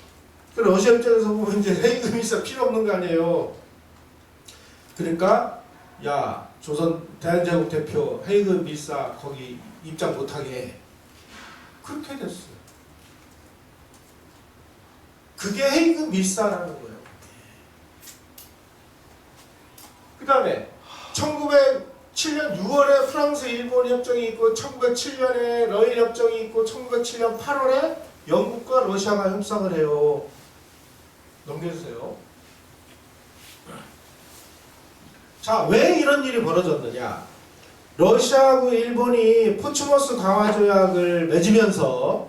그 러시아 입장에서 보면 이제 헤이그 밀사 필요 없는 거 아니에요. 그러니까 야 조선 대한제국 대표 헤이그 밀사 거기 입장 못하게 해. 그렇게 됐어요. 그게 헤이그 밀사라는 거예요. 그 다음에 1907년 6월에 프랑스 일본 협정이 있고 1907년에 러일 협정이 있고 1907년 8월에 영국과 러시아가 협상을 해요. 넘겨주세요. 자, 왜 이런 일이 벌어졌느냐? 러시아하고 일본이 포츠모스 강화 조약을 맺으면서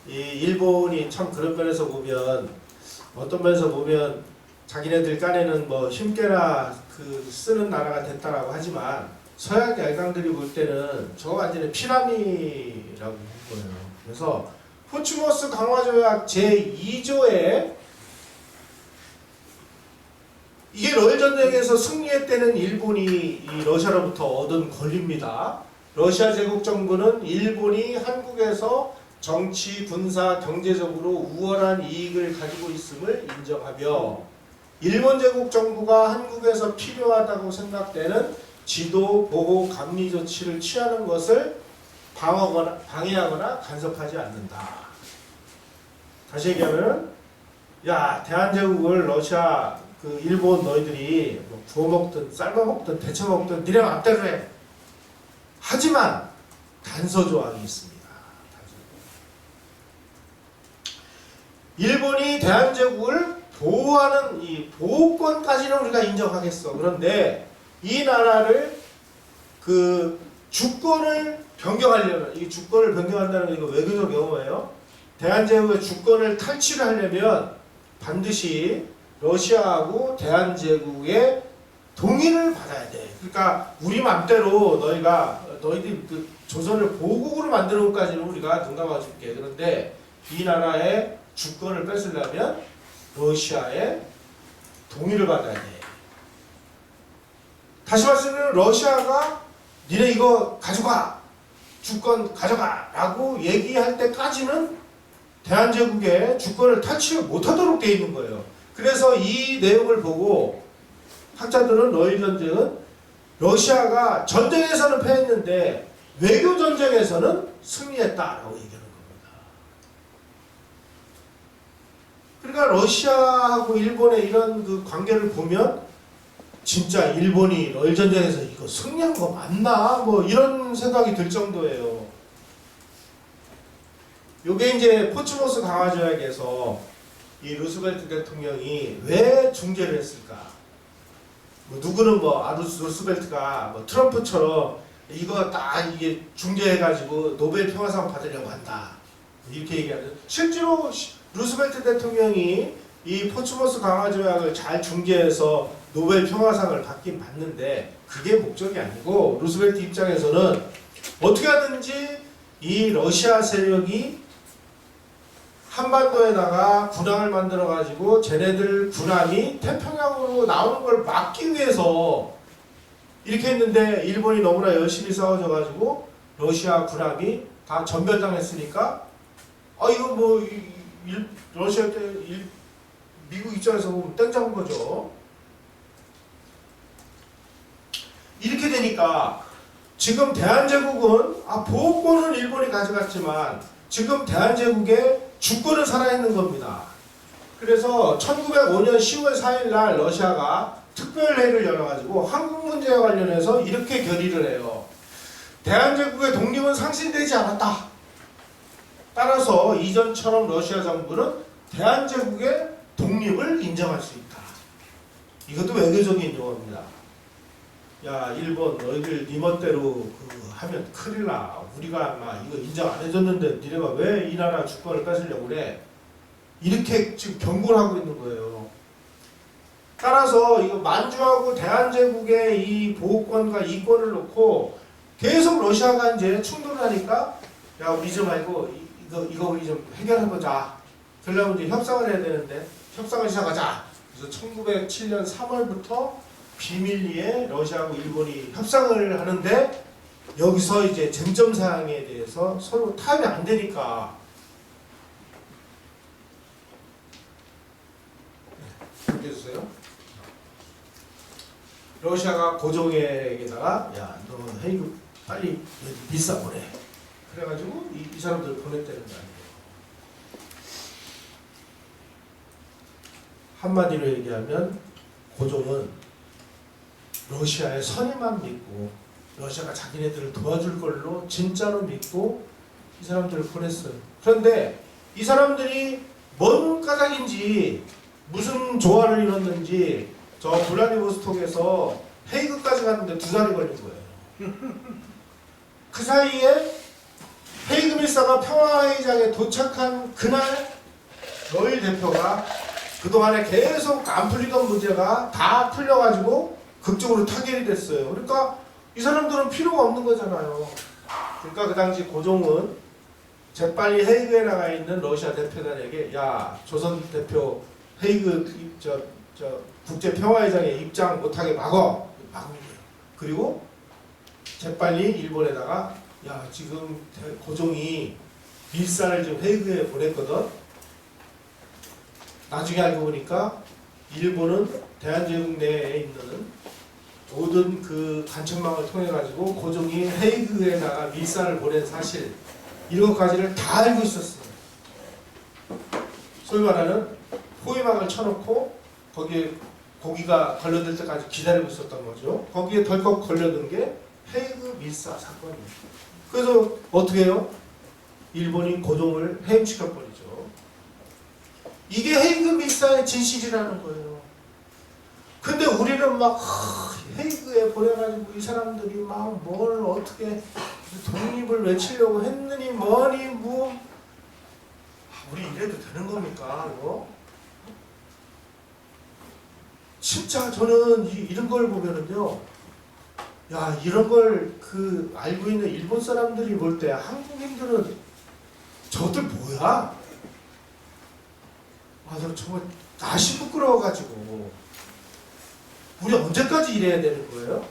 이 일본이 참 그런 면에서 보면 어떤 면에서 보면 자기네들 깐에는 뭐 힘께나 그 쓰는 나라가 됐다라고 하지만 서양 열강들이 볼 때는 저거 완전히 피라미라고 본 거예요. 그래서 포츠모스 강화 조약 제2조에 이게 러일 전쟁에서 승리했다는 일본이 이 러시아로부터 얻은 권리입니다. 러시아 제국 정부는 일본이 한국에서 정치, 군사, 경제적으로 우월한 이익을 가지고 있음을 인정하며 일본 제국 정부가 한국에서 필요하다고 생각되는 지도, 보호, 감리 조치를 취하는 것을 방해하거나 간섭하지 않는다. 다시 얘기하면 야 대한제국을 러시아 그 일본 너희들이 뭐 구워 먹든 삶아 먹든 데쳐 먹든 니네 맘대로 해. 하지만 단서 조항이 있습니다. 일본이 대한제국을 보호하는 이 보호권까지는 우리가 인정하겠어. 그런데 이 나라를 그 주권을 변경하려면 이 주권을 변경한다는 게 이거 외교적 용어예요. 대한제국의 주권을 탈취를 하려면 반드시 러시아하고 대한제국의 동의를 받아야 돼. 그러니까 우리 맘대로 너희들 그 조선을 보국으로 만드는 것까지는 우리가 눈 감아줄게. 그런데 이 나라의 주권을 뺏으려면 러시아의 동의를 받아야 돼. 다시 말씀드리면 러시아가 니네 이거 가져가, 주권 가져가 라고 얘기할 때까지는 대한제국의 주권을 탈취를 못하도록 돼 있는 거예요. 그래서 이 내용을 보고 학자들은 러일 전쟁은 러시아가 전쟁에서는 패했는데 외교 전쟁에서는 승리했다라고 얘기하는 겁니다. 그러니까 러시아하고 일본의 이런 그 관계를 보면 진짜 일본이 러일 전쟁에서 이거 승리한 거 맞나? 뭐 이런 생각이 들 정도예요. 요게 이제 포츠모스 강화 조약에서 이 루스벨트 대통령이 왜 중재를 했을까? 뭐 누구는 뭐 루스벨트가 뭐 트럼프처럼 이거 딱 이게 중재해가지고 노벨 평화상 받으려고 한다 이렇게 얘기하는데 실제로 루스벨트 대통령이 이 포츠모스 강화 조약을 잘 중재해서 노벨 평화상을 받긴 받는데 그게 목적이 아니고 루스벨트 입장에서는 어떻게 하든지 이 러시아 세력이 한반도에다가 군함을 만들어 가지고 쟤네들 군함이 태평양으로 나오는 걸 막기 위해서 이렇게 했는데 일본이 너무나 열심히 싸워져 가지고 러시아 군함이 다 전멸당했으니까 이거 뭐 러시아 때 미국 입장에서 보면 땡잡은 거죠. 이렇게 되니까 지금 대한제국은 보호권은 일본이 가져갔지만 지금 대한제국의 주권은 살아있는 겁니다. 그래서 1905년 10월 4일 날 러시아가 특별회의를 열어가지고 한국 문제와 관련해서 이렇게 결의를 해요. 대한제국의 독립은 상실되지 않았다. 따라서 이전처럼 러시아 정부는 대한제국의 독립을 인정할 수 있다. 이것도 외교적인 용어입니다. 야, 일본 너희들 네 멋대로 하면 큰일 나. 우리가 아마 이거 인정 안 해줬는데 니네가 왜 이 나라 주권을 뺏으려고 그래? 이렇게 지금 경고를 하고 있는 거예요. 따라서 이거 만주하고 대한제국의 이 보호권과 이권을 놓고 계속 러시아가 이제 충돌을 하니까 야, 우리 좀 말고 이거 우리 좀 해결해보자. 그러려면 이제 협상을 해야 되는데 협상을 시작하자. 그래서 1907년 3월부터 비밀리에 러시아하고 일본이 협상을 하는데 여기서 이제 쟁점 사항에 대해서 서로 타협이 안 되니까 이렇게 해주세요. 러시아가 고종에게다가 야, 너 헤이그 빨리 비싸 보내. 그래가지고 이 사람들 보냈다는 거 아니에요. 한마디로 얘기하면 고종은 러시아의 선의만 믿고 러시아가 자기네들을 도와줄 걸로 진짜로 믿고 이 사람들을 보냈어요. 그런데 이 사람들이 뭔 까닭인지 무슨 조화를 이뤘는지 저 블라디보스톡에서 헤이그까지 갔는데 2달이 걸린 거예요. 그 사이에 헤이그 밀사가 평화회의장에 도착한 그날 노일 대표가 그동안에 계속 안 풀리던 문제가 다 풀려가지고 극적으로 타결이 됐어요. 그러니까 이 사람들은 필요가 없는 거잖아요. 그러니까 그 당시 고종은 재빨리 헤이그에 나가 있는 러시아 대표단에게 야, 조선 대표 헤이그 국제평화회장에 입장 못하게 막은 거예요. 그리고 재빨리 일본에다가 야, 지금 고종이 밀사를 지금 헤이그에 보냈거든. 나중에 알고 보니까 일본은 대한제국 내에 있는 모든 그 간첩망을 통해 가지고 고종이 헤이그에다가 밀사를 보낸 사실 이런 것까지를 다 알고 있었어요. 소위 말하는 포위망을 쳐놓고 거기에 고기가 걸려들 때까지 기다리고 있었던 거죠. 거기에 덜컥 걸려든 게 헤이그 밀사 사건이에요. 그래서 어떻게 해요? 일본이 고종을 해임시켜버리죠. 이게 헤이그 밀사의 진실이라는 거예요. 근데 우리는 막 헤이그에 보내가지고 이 사람들이 막 뭘 어떻게 독립을 외치려고 했느니 뭐니 뭐 우리 이래도 되는 겁니까 이거? 진짜 저는 이런 걸 보면은요, 야, 이런 걸 알고 있는 일본 사람들이 볼 때 한국인들은 저들 뭐야? 나 정말 다시 부끄러워가지고 우리 언제까지 이래야 되는 거예요?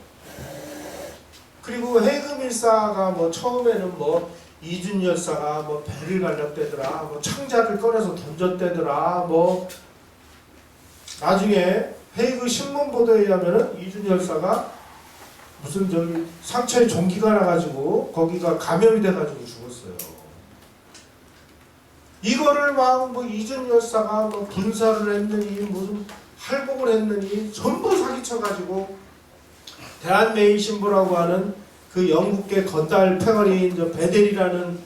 그리고 헤이그 밀사가 뭐 처음에는 뭐 이준 열사가 뭐 배를 갈랐대더라, 뭐 창자를 꺼내서 던졌대더라, 뭐 나중에 헤이그 신문 보도에 의하면은 이준 열사가 무슨 상처에 종기가 나가지고 거기가 감염이 돼가지고 죽었어요. 이거를 막 뭐 이준 열사가 뭐 분사를 했느니 무슨 할복을 했느니 전부 사기쳐가지고 대한메일 신보라고 하는 그 영국계 건달 패거리인 베델이라는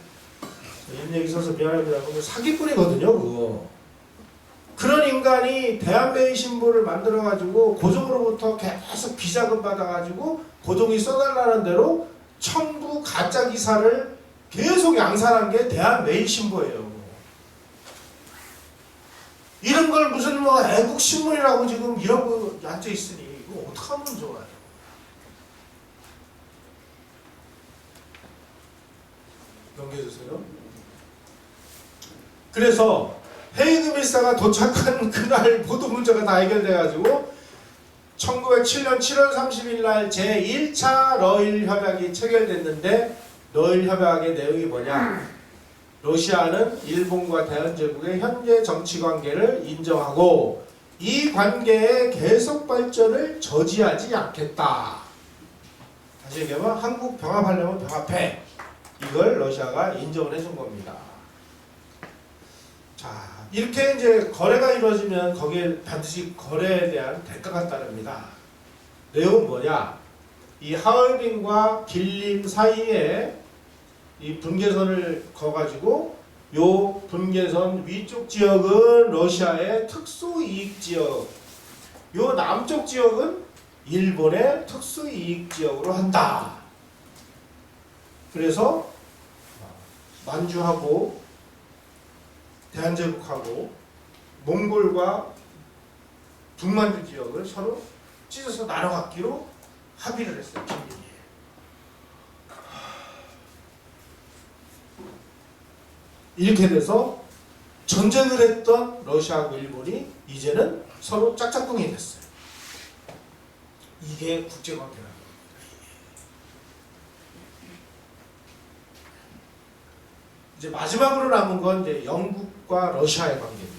이런 얘기 써서 미안합니다. 사기꾼이거든요, 그거. 그런 인간이 대한메일 신보를 만들어가지고 고종으로부터 계속 비자금 받아가지고 고종이 써달라는 대로 청부 가짜 기사를 계속 양산한 게 대한메일 신보예요. 이런 걸 무슨 뭐 애국신문이라고 지금 이러고 앉아 있으니 이거 어떡하면 좋아요? 넘겨주세요. 그래서 헤이그 밀사가 도착한 그날 모든 문제가 다 해결돼가지고 1907년 7월 30일 날 제1차 러일 협약이 체결됐는데, 러일 협약의 내용이 뭐냐? 러시아는 일본과 대한제국의 현재 정치 관계를 인정하고 이 관계의 계속 발전을 저지하지 않겠다. 다시 얘기하면 한국 병합하려면 병합해. 이걸 러시아가 인정을 해준 겁니다. 자, 이렇게 이제 거래가 이루어지면 거기에 반드시 거래에 대한 대가가 따릅니다. 내용은 뭐냐? 이 하얼빈과 길림 사이에 이 분계선을 거가지고 요 분계선 위쪽 지역은 러시아의 특수이익지역, 요 남쪽 지역은 일본의 특수이익지역으로 한다. 그래서 만주하고 대한제국하고 몽골과 북만주 지역을 서로 찢어서 나눠 갖기로 합의를 했어요. 긴밀히. 이렇게 돼서 전쟁을 했던 러시아하고 일본이 이제는 서로 짝짝꿍이 됐어요. 이게 국제관계라는 겁니다. 이제 마지막으로 남은 건 이제 영국과 러시아의 관계입니다.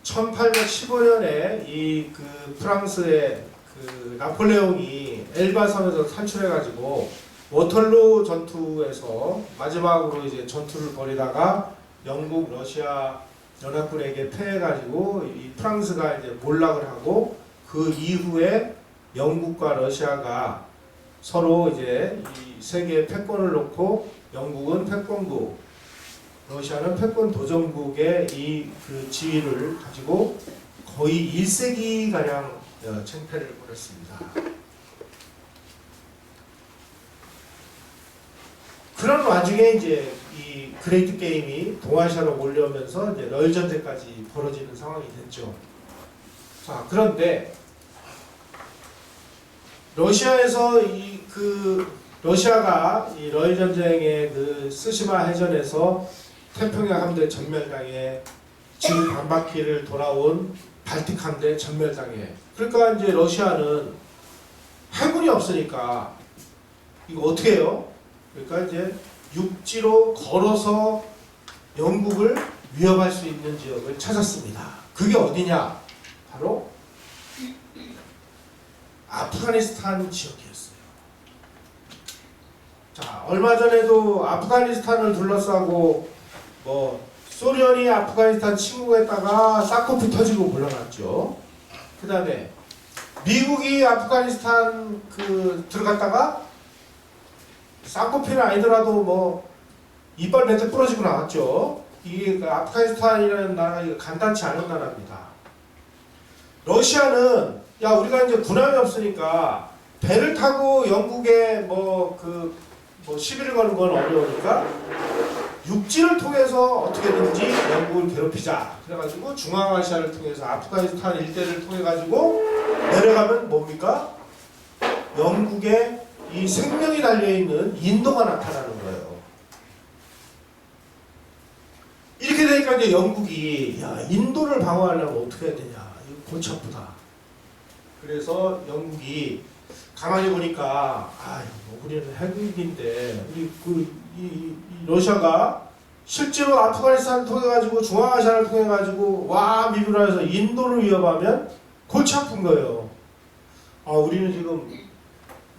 1815년에 이 그 프랑스의 그 나폴레옹이 엘바섬에서 탈출해가지고 워털루 전투에서 마지막으로 이제 전투를 벌이다가 영국, 러시아 연합군에게 패해가지고 이 프랑스가 이제 몰락을 하고, 그 이후에 영국과 러시아가 서로 이제 이 세계의 패권을 놓고 영국은 패권국, 러시아는 패권 도전국의 이 그 지위를 가지고 거의 1세기 가량 챙패를 벌였습니다. 그런 와중에 이제 이 그레이트 게임이 동아시아로 몰려오면서 이제 러일 전쟁까지 벌어지는 상황이 됐죠. 자, 그런데 러시아에서 러시아가 이 러일 전쟁의 그 스시마 해전에서 태평양 함대 전멸당해, 지구 반바퀴를 돌아온 발틱 함대 전멸당해. 그러니까 이제 러시아는 해군이 없으니까 이거 어떻게 해요? 그러니까 이제 육지로 걸어서 영국을 위협할 수 있는 지역을 찾았습니다. 그게 어디냐? 바로 아프가니스탄 지역이었어요. 자, 얼마 전에도 아프가니스탄을 둘러싸고 뭐 소련이 아프가니스탄 침공했다가 쌍코피 터지고 물러났죠. 그 다음에 미국이 아프가니스탄 들어갔다가 쌍코피는 아니더라도 뭐 이빨 몇 대 부러지고 나왔죠. 이게 그 아프가니스탄이라는 나라가 간단치 않은 나라입니다. 러시아는 야, 우리가 이제 군함이 없으니까 배를 타고 영국에 시비를 거는 건 어려우니까 육지를 통해서 어떻게든지 영국을 괴롭히자. 그래가지고 중앙아시아를 통해서 아프가니스탄 일대를 통해가지고 내려가면 뭡니까? 영국의 이 생명이 달려있는 인도가 나타나는 거예요. 이렇게 되니까 이제 영국이 야, 인도를 방어하려면 어떻게 해야 되냐. 이거 골치 아프다. 그래서 영국이 가만히 보니까 우리는 해국인데 이 러시아가 실제로 아프가니스탄을 통해 가지고 중앙아시아를 통해 가지고 미비라해서 인도를 위협하면 골치 아픈 거예요. 우리는 지금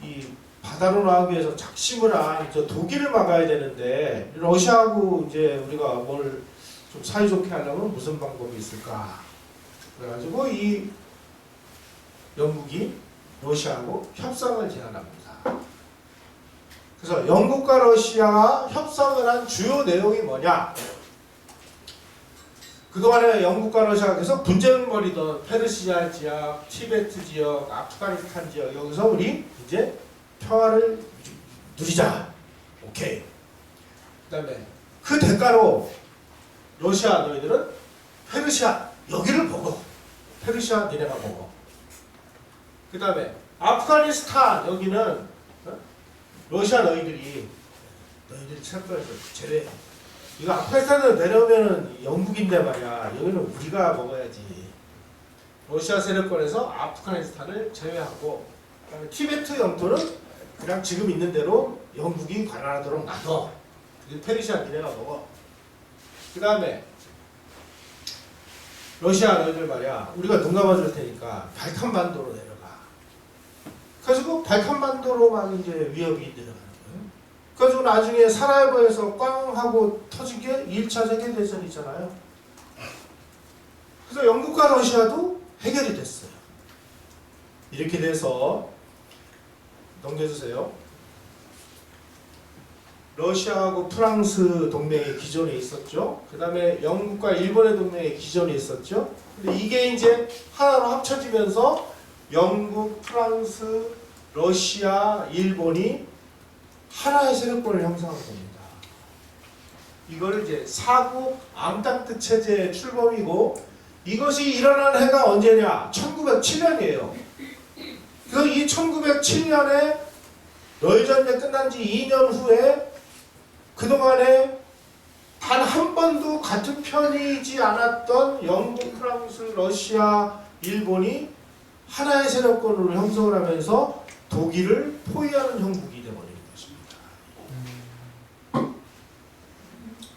이 바다로 나가기 위해서 작심을 한 저 독일을 막아야 되는데 러시아하고 이제 우리가 뭘 좀 사이좋게 하려면 무슨 방법이 있을까? 그래가지고 이 영국이 러시아하고 협상을 제안합니다. 그래서 영국과 러시아가 협상을 한 주요 내용이 뭐냐? 그동안에 영국과 러시아가 계속 분쟁을 벌이던 페르시아 지역, 티베트 지역, 아프가니스탄 지역, 여기서 우리 이제 평화를 누리자. 오케이. 그 다음에 그 대가로 러시아 너희들은 페르시아 여기를 보고 페르시아 니네가 보고 그 다음에 아프가니스탄 여기는 러시아 너희들이 철거해서 제외. 이거 아프가니스탄으로 내려오면은 영국인데 말이야. 여기는 우리가 먹어야지. 러시아 세력권에서 아프가니스탄을 제외하고 그다음에 티베트 영토는 그냥 지금 있는 대로 영국이 관할하도록 놔둬. 페르시아 니네가 먹어. 그 다음에 러시아 너희들 말이야. 우리가 눈 감아줄 테니까 발칸반도로 내려가. 그래서 발칸반도로 막 이제 위협이 내려가는 거예요. 그래서 나중에 사라예보에서 꽝 하고 터진 게 2차 세계대전이잖아요. 그래서 영국과 러시아도 해결이 됐어요. 이렇게 돼서 넘겨주세요. 러시아하고 프랑스 동맹이 기존에 있었죠. 그 다음에 영국과 일본의 동맹이 기존에 있었죠. 근데 이게 이제 하나로 합쳐지면서 영국, 프랑스, 러시아, 일본이 하나의 세력권을 형성한 겁니다. 이걸 이제 사국 앙당트 체제의 출범이고 이것이 일어난 해가 언제냐? 1907년이에요. 그래서 이 1907년에 러일전쟁 끝난 지 2년 후에 그동안에 단 한 번도 같은 편이지 않았던 영국, 프랑스, 러시아, 일본이 하나의 세력권으로 형성을 하면서 독일을 포위하는 형국이 되어버리는 것입니다.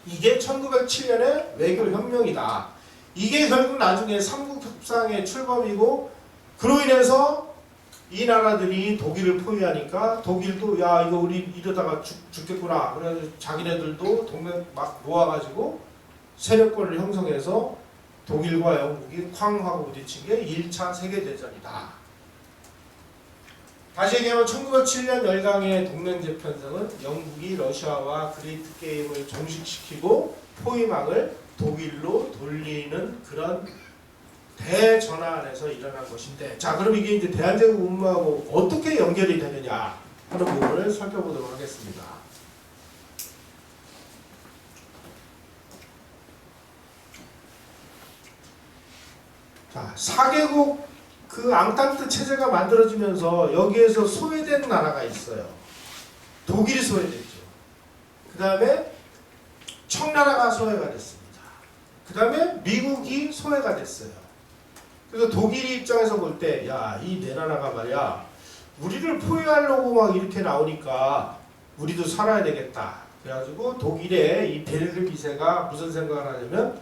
이게 1907년의 외교혁명이다. 이게 결국 나중에 삼국협상의 출범이고 그로 인해서 이 나라들이 독일을 포위하니까 독일도 야 이거 우리 이러다가 죽겠구나. 그래서 자기네들도 동맹 막 모아가지고 세력권을 형성해서 독일과 영국이 쾅 하고 부딪힌 게 1차 세계대전이다. 다시 얘기하면 1907년 열강의 동맹재편성은 영국이 러시아와 그레이트 게임을 종식시키고 포위망을 독일로 돌리는 그런 대전환에서 일어난 것인데, 자 그럼 이게 이제 대한제국 운무하고 어떻게 연결이 되느냐 하는 부분을 살펴보도록 하겠습니다. 자, 4개국 그 앙탄트 체제가 만들어지면서 여기에서 소외된 나라가 있어요. 독일이 소외됐죠. 그 다음에 청나라가 소외가 됐습니다. 그 다음에 미국이 소외가 됐어요. 그래서 독일 입장에서 볼 때, 야, 이 네 나라가 말이야, 우리를 포위하려고 막 이렇게 나오니까 우리도 살아야 되겠다. 그래가지고 독일의 이 베를린 2세가 무슨 생각을 하냐면,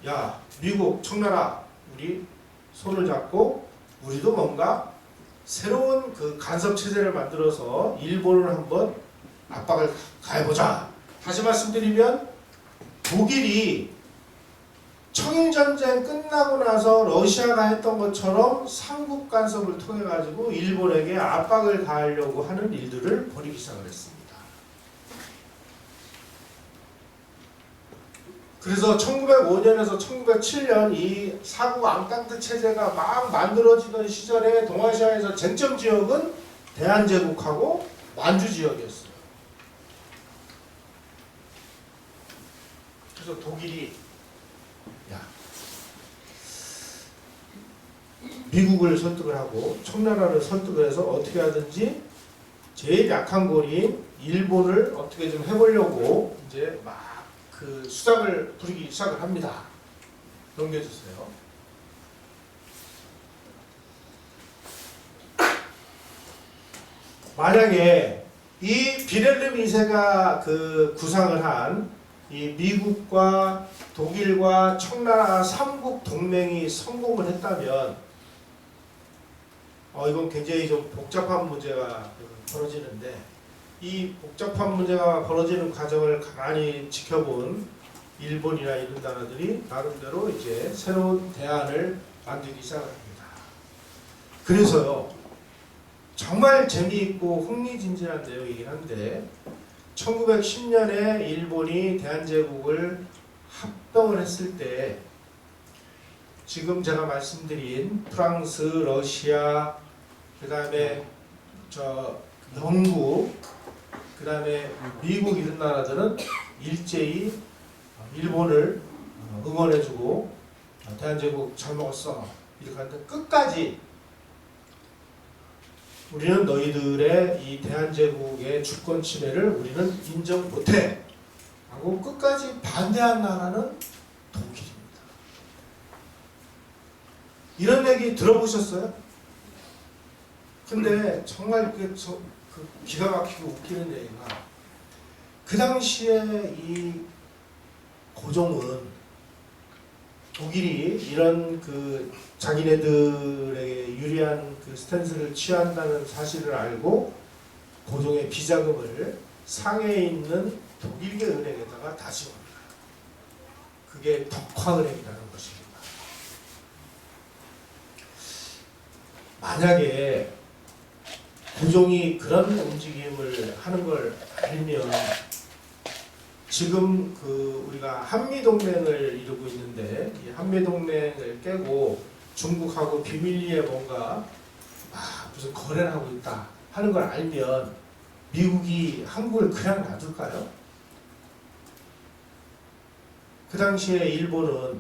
야, 미국, 청나라, 우리 손을 잡고 우리도 뭔가 새로운 그 간섭 체제를 만들어서 일본을 한번 압박을 가해보자. 다시 말씀드리면 독일이 청일전쟁 끝나고 나서 러시아가 했던 것처럼 삼국 간섭을 통해 가지고 일본에게 압박을 가하려고 하는 일들을 벌이기 시작을 했습니다. 그래서 1905년에서 1907년 이 사국 앙탄트 체제가 막 만들어지던 시절에 동아시아에서 쟁점 지역은 대한제국하고 만주 지역이었어요. 그래서 독일이 야, 미국을 설득을 하고 청나라를 설득을 해서 어떻게 하든지 제일 약한 고리인 일본을 어떻게 좀 해보려고 이제 막 그 수작을 부리기 시작을 합니다. 넘겨주세요. 만약에 이 비렐름 2세가 그 구상을 한 이 미국과 독일과 청나라 삼국 동맹이 성공을 했다면 이건 굉장히 좀 복잡한 문제가 벌어지는데, 이 복잡한 문제가 벌어지는 과정을 가만히 지켜본 일본이나 이런 나라들이 나름대로 이제 새로운 대안을 만들기 시작합니다. 그래서요, 정말 재미있고 흥미진진한 내용이긴 한데 1910년에 일본이 대한제국을 합병을 했을 때 지금 제가 말씀드린 프랑스, 러시아, 그 다음에 영국, 그 다음에 미국 이런 나라들은 일제히 일본을 응원해주고 대한제국 잘 먹었어 이렇게 하는데 끝까지 우리는 너희들의 이 대한제국의 주권 침해를 우리는 인정 못해 하고 끝까지 반대한 나라는 독일입니다. 이런 얘기 들어보셨어요? 근데 정말 그 기가 막히고 웃기는 얘기가 그 당시에 이 고종은 독일이 이런 그 자기네들에게 유리한 그 스탠스를 취한다는 사실을 알고 고종의 비자금을 상해에 있는 독일계 은행에다가 다시 옵니다. 그게 덕화은행이라는 것입니다. 만약에 고종이 그런 움직임을 하는 걸 알면 지금 그 우리가 한미동맹을 이루고 있는데 이 한미동맹을 깨고 중국하고 비밀리에 뭔가 무슨 거래를 하고 있다 하는 걸 알면 미국이 한국을 그냥 놔둘까요? 그 당시에 일본은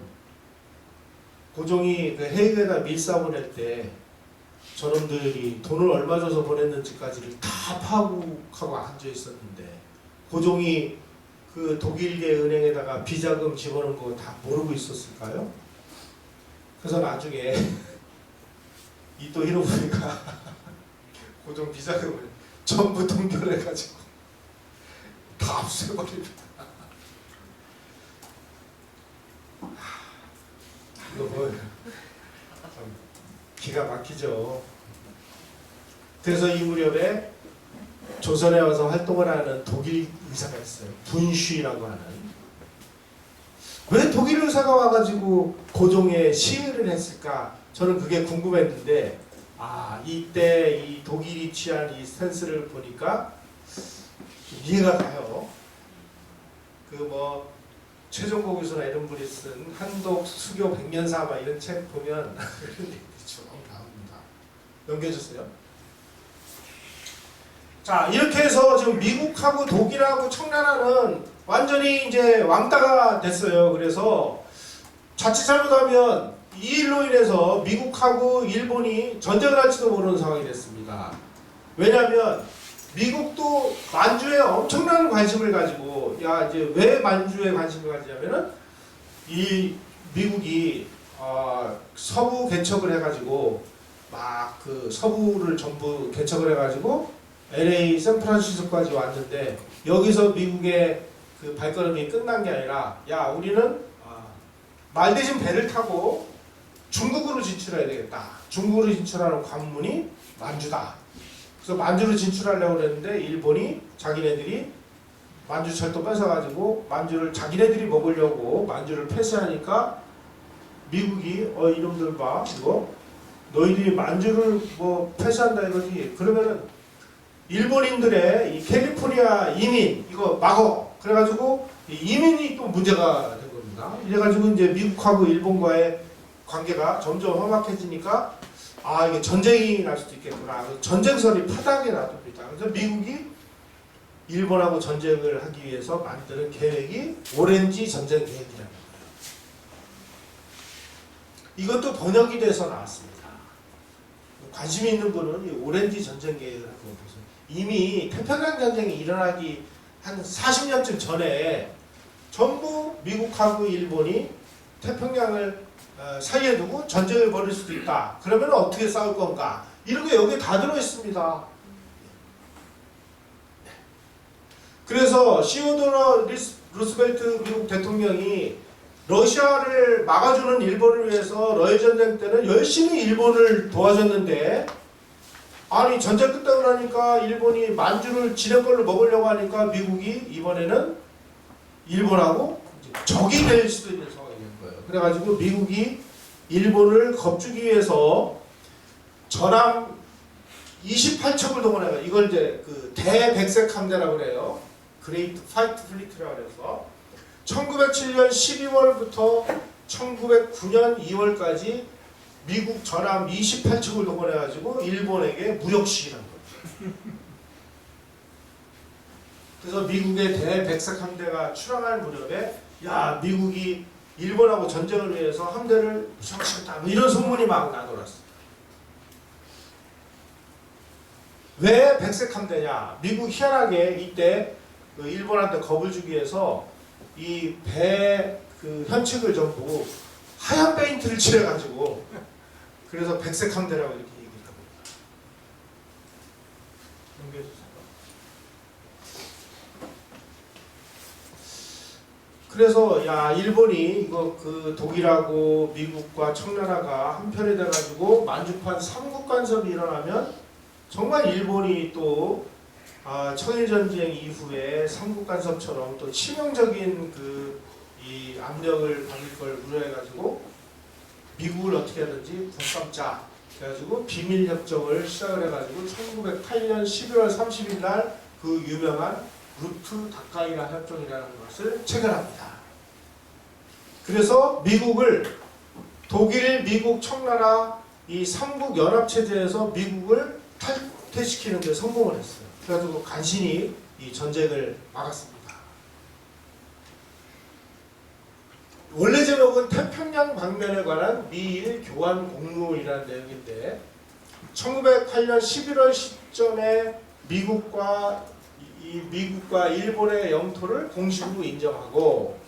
고종이 그 해외에다 밀사 보낼 때 저놈들이 돈을 얼마 줘서 보냈는지까지를 다 파악하고 앉아 있었는데 고종이 그 독일계 은행에다가 비자금 집어넣은 거 다 모르고 있었을까요? 그래서 나중에 이또 히로부미가 고종 비자금을 전부 동결해가지고 다 없애버립니다. 이거 뭐예요? 기가 막히죠. 그래서 이 무렵에 조선에 와서 활동을 하는 독일 의사가 있어요. 분쉬라고 하는. 왜 독일 의사가 와가지고 고종에 시위를 했을까? 저는 그게 궁금했는데 이때 이 독일이 취한 이 스탠스를 보니까 이해가 가요. 그 뭐 최종고 교수나 이런 분이 쓴 한독 수교 백년사 이런 책 보면 이런 얘기죠. 나옵니다. 넘겨주세요. 자, 이렇게 해서 지금 미국하고 독일하고 청나라는 완전히 이제 왕따가 됐어요. 그래서 자칫 잘못하면 이 일로 인해서 미국하고 일본이 전쟁을 할지도 모르는 상황이 됐습니다. 왜냐하면 미국도 만주에 엄청난 관심을 가지고 이제 왜 만주에 관심을 가지냐면은 이 미국이 서부 개척을 해가지고 막 그 서부를 전부 개척을 해가지고 LA, 샌프란시스코까지 왔는데 여기서 미국의 그 발걸음이 끝난 게 아니라 우리는 말 대신 배를 타고 중국으로 진출해야 되겠다. 중국으로 진출하는 관문이 만주다. 그래서 만주로 진출하려고 그랬는데 일본이 자기네들이 만주 철도 뺏어가지고 만주를 자기네들이 먹으려고 만주를 폐쇄하니까 미국이 이놈들 봐 이거 너희들이 만주를 뭐 폐쇄한다 이거지. 그러면은 일본인들의 이 캘리포니아 이민 이거 막어. 그래가지고 이민이 또 문제가 된 겁니다. 이래가지고 이제 미국하고 일본과의 관계가 점점 험악해지니까 이게 전쟁이 날 수도 있겠구나. 전쟁설이 파다하게 놔둡니다. 그래서 미국이 일본하고 전쟁을 하기 위해서 만드는 계획이 오렌지 전쟁 계획이라는 거예요. 이것도 번역이 돼서 나왔습니다. 관심 있는 분은 이 오렌지 전쟁 계획을 한번 보세요. 이미 태평양 전쟁이 일어나기 한 40년쯤 전에 전부 미국하고 일본이 태평양을 사이에 두고 전쟁을 벌일 수도 있다. 그러면 어떻게 싸울 건가? 이런 게 여기에 다 들어있습니다. 그래서 시오도어 루스벨트 미국 대통령이 러시아를 막아주는 일본을 위해서 러일 전쟁 때는 열심히 일본을 도와줬는데 전쟁 끝나고 나니까 일본이 만주를 지네 걸로 먹으려고 하니까 미국이 이번에는 일본하고 적이 될 수도 있는 상황이 된 거예요. 그래가지고 미국이 일본을 겁주기 위해서 전함 28척을 동원해요. 이걸 이제 그 대백색 함대라고 그래요. 그레이트 파이트 플리트라고 해서 1907년 12월부터 1909년 2월까지 미국 전함 28척을 동원해가지고 일본에게 무력 시위한 거죠. 그래서 미국의 대백색 함대가 출항할 무렵에 미국이 일본하고 전쟁을 위해서 함대를 부상시켰다. 뭐 이런 소문이 막 나돌았어. 왜 백색 함대냐? 미국 희한하게 이때 그 일본한테 겁을 주기 위해서 이 배 그 현측을 전부 하얀 페인트를 칠해가지고 그래서 백색 함대라고 이렇게 얘기를 합니다. 넘겨주세요. 그래서 야 일본이 이거 그 독일하고 미국과 청나라가 한편이 돼가지고 만주판 삼국 간섭이 일어나면 정말 일본이 또 청일전쟁 이후에 삼국 간섭처럼 또 치명적인 그 이 압력을 받을 걸 우려해가지고 미국을 어떻게 하든지 굴감자 그래가지고 비밀협정을 시작을 해가지고 1908년 11월 30일 날 그 유명한 루트 다카이라 협정이라는 것을 체결합니다. 그래서 미국을 독일, 미국, 청나라 이 삼국 연합 체제에서 미국을 탈퇴시키는 데 성공을 했어요. 그래가지고 간신히 이 전쟁을 막았습니다. 원래 제목은 태평양 방면에 관한 미일 교환 공문이라는 내용인데 1908년 11월 시점에 미국과 일본의 영토를 공식으로 인정하고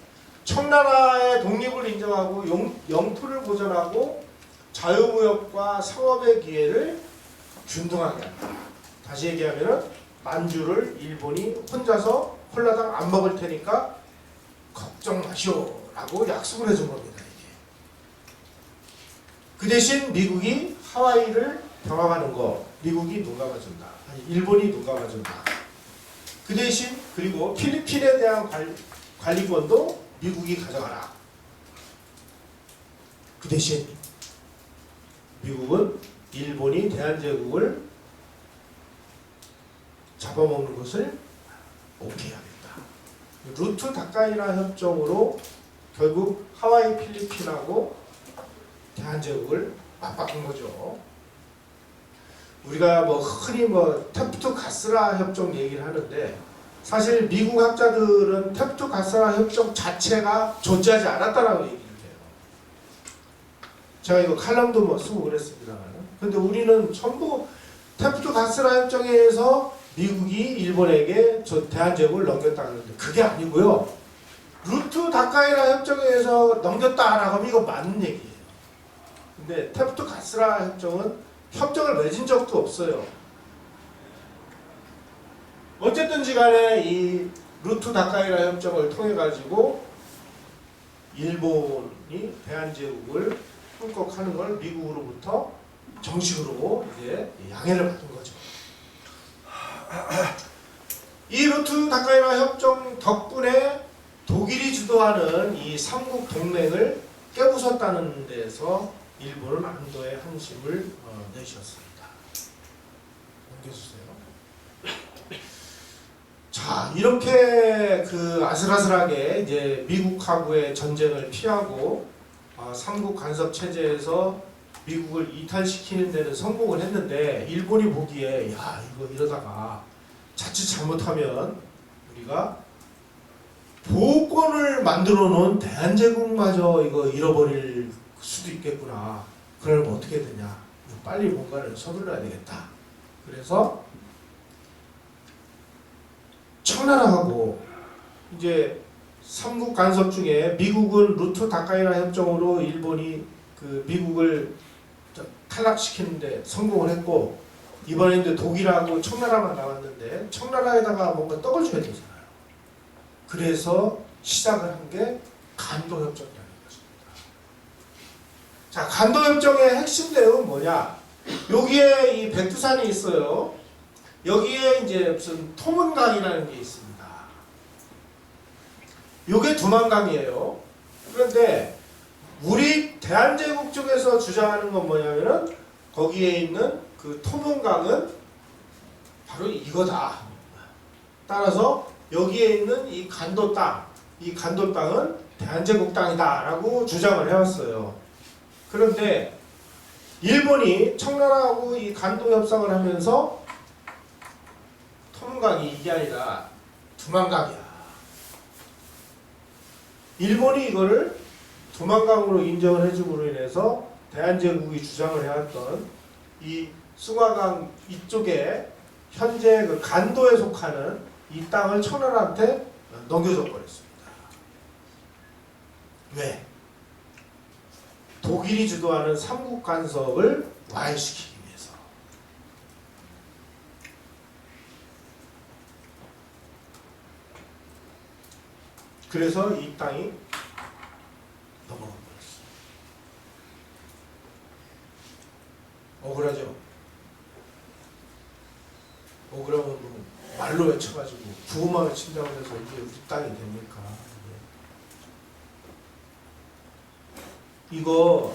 청나라의 독립을 인정하고 영토를 보존하고 자유무역과 상업의 기회를 균등하게 한다. 다시 얘기하면 만주를 일본이 혼자서 홀라당 안 먹을 테니까 걱정 마시오 라고 약속을 해준 겁니다. 이게. 그 대신 미국이 하와이를 병합하는 거 미국이 눈 감아준다. 아니 일본이 눈 감아준다. 그 대신 그리고 필리핀에 대한 관리권도 미국이 가져가라. 그 대신 미국은 일본이 대한제국을 잡아먹는 것을 오케이 하겠다. 루트 다카이라 협정으로 결국 하와이 필리핀하고 대한제국을 맞바꾼 거죠. 우리가 뭐 흔히 탭투 가스라 협정 얘기를 하는데 사실 미국 학자들은 탭투 가스라 협정 자체가 존재하지 않았다라고 얘기를 해요. 제가 이거 칼럼도 쓰고 그랬습니다만 근데 우리는 전부 탭투 가스라 협정에 의해서 미국이 일본에게 대한제국을 넘겼다고 하는데 그게 아니고요. 루트 다카이라 협정에 의해서 넘겼다라고 하면 이거 맞는 얘기예요. 근데 탭투 가스라 협정은 협정을 맺은 적도 없어요. 어쨌든지 간에 이 루트 다카이라 협정을 통해 가지고 일본이 대한제국을 통곡하는 걸 미국으로부터 정식으로 이제 양해를 받은 거죠. 이 루트 다카이라 협정 덕분에 독일이 주도하는 이 삼국 동맹을 깨부쉈다는 데서 일본은 안도의 한심을 내셨습니다. 넘겨주세요. 자, 이렇게 그 아슬아슬하게 이제 미국하고의 전쟁을 피하고 삼국 간섭 체제에서 미국을 이탈시키는 데는 성공을 했는데 일본이 보기에 야 이거 이러다가 자칫 잘못하면 우리가 보호권을 만들어 놓은 대한제국마저 이거 잃어버릴 수도 있겠구나. 그러면 어떻게 되냐? 빨리 뭔가를 서둘러야 되겠다. 그래서 청나라하고 이제 삼국 간섭 중에 미국은 루트 다카이라 협정으로 일본이 그 미국을 탈락시키는데 성공을 했고 이번에 이제 독일하고 청나라만 남았는데 청나라에다가 뭔가 떡을 줘야 되잖아요. 그래서 시작을 한 게 간도협정이라는 것입니다. 자, 간도협정의 핵심 내용은 뭐냐? 여기에 이 백두산이 있어요. 여기에 이제 무슨 토문강이라는 게 있습니다. 요게 두만강이에요. 그런데 우리 대한제국 쪽에서 주장하는 건 뭐냐면은 거기에 있는 그 토문강은 바로 이거다. 따라서 여기에 있는 이 간도 땅, 이 간도 땅은 대한제국 땅이다라고 주장을 해왔어요. 그런데 일본이 청나라하고 이 간도 협상을 하면서 토문강이 이게 아니라 두만강이야. 일본이 이거를 두만강으로 인정을 해줌으로 인해서 대한제국이 주장을 해왔던 이 숭화강 이쪽에 현재 그 간도에 속하는 이 땅을 청나라한테 넘겨줘 버렸습니다. 왜? 독일이 주도하는 삼국 간섭을 와해시키기 위해서. 그래서 이 땅이 넘어가 버렸어요. 억울하죠? 억울하면 뭐 말로 외쳐가지고 구호만 외친다고 해서 이게 우리 땅이 됩니까? 이거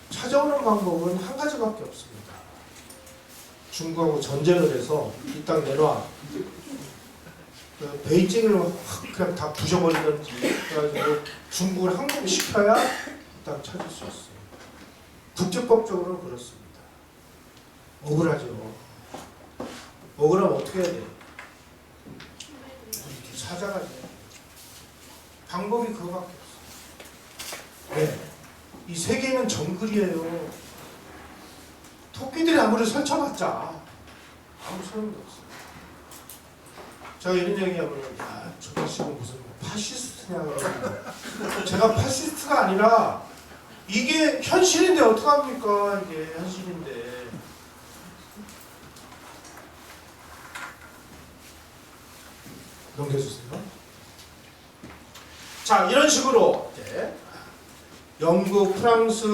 찾아오는 방법은 한 가지밖에 없습니다. 중국하고 전쟁을 해서 이 땅 내놔. 베이징을 확 그냥 다 부셔버리든지 그래가지고 중국을 항복시켜야 이 땅 찾을 수 있어요. 국제법적으로는 그렇습니다. 억울하죠. 억울하면 어떻게 해야 돼? 찾아가야 돼. 방법이 그거밖에 없어요. 네. 이 세계는 정글이에요. 토끼들이 아무리 설쳐봤자 아무 소용도 없어요. 제가 이런 얘기하면 야, 저 자식은 무슨 파시스트냐 그러고 제가 파시스트가 아니라 이게 현실인데 어떡합니까? 이게 현실인데. 넘겨주세요. 자, 이런 식으로 이제 영국, 프랑스,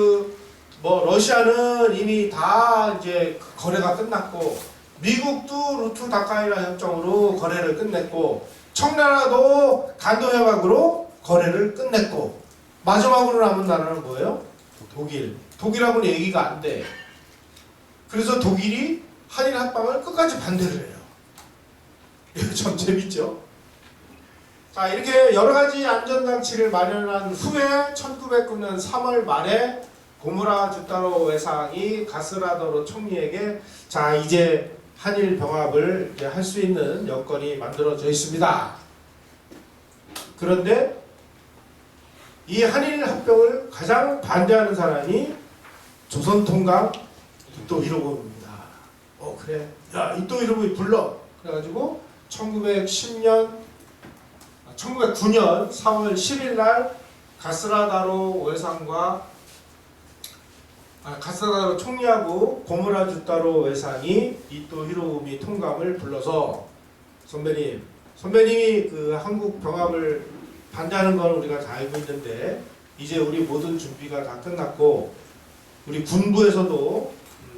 뭐 러시아는 이미 다 이제 거래가 끝났고, 미국도 루트 다카이라 협정으로 거래를 끝냈고, 청나라도 간도 협약으로 거래를 끝냈고, 마지막으로 남은 나라는 뭐예요? 독일. 독일하고는 얘기가 안 돼. 그래서 독일이 한일 합방을 끝까지 반대를 해요. 이거 참 재밌죠? 자, 이렇게 여러 가지 안전장치를 마련한 후에 1909년 3월 말에 고무라 주타로 외상이 가스라도로 총리에게 자, 이제 한일 병합을 할 수 있는 여건이 만들어져 있습니다. 그런데 이 한일 합병을 가장 반대하는 사람이 조선통감 이토 히로부미입니다. 그래. 야, 이토 히로부미 불러. 그래가지고 1909년 4월 10일 날 가스라다로 외상과 가스라다로 총리하고 고무라 주타로 외상이 이토 히로부미 통감을 불러서 선배님이 그 한국 병합을 반대하는 건 우리가 다 알고 있는데 이제 우리 모든 준비가 다 끝났고 우리 군부에서도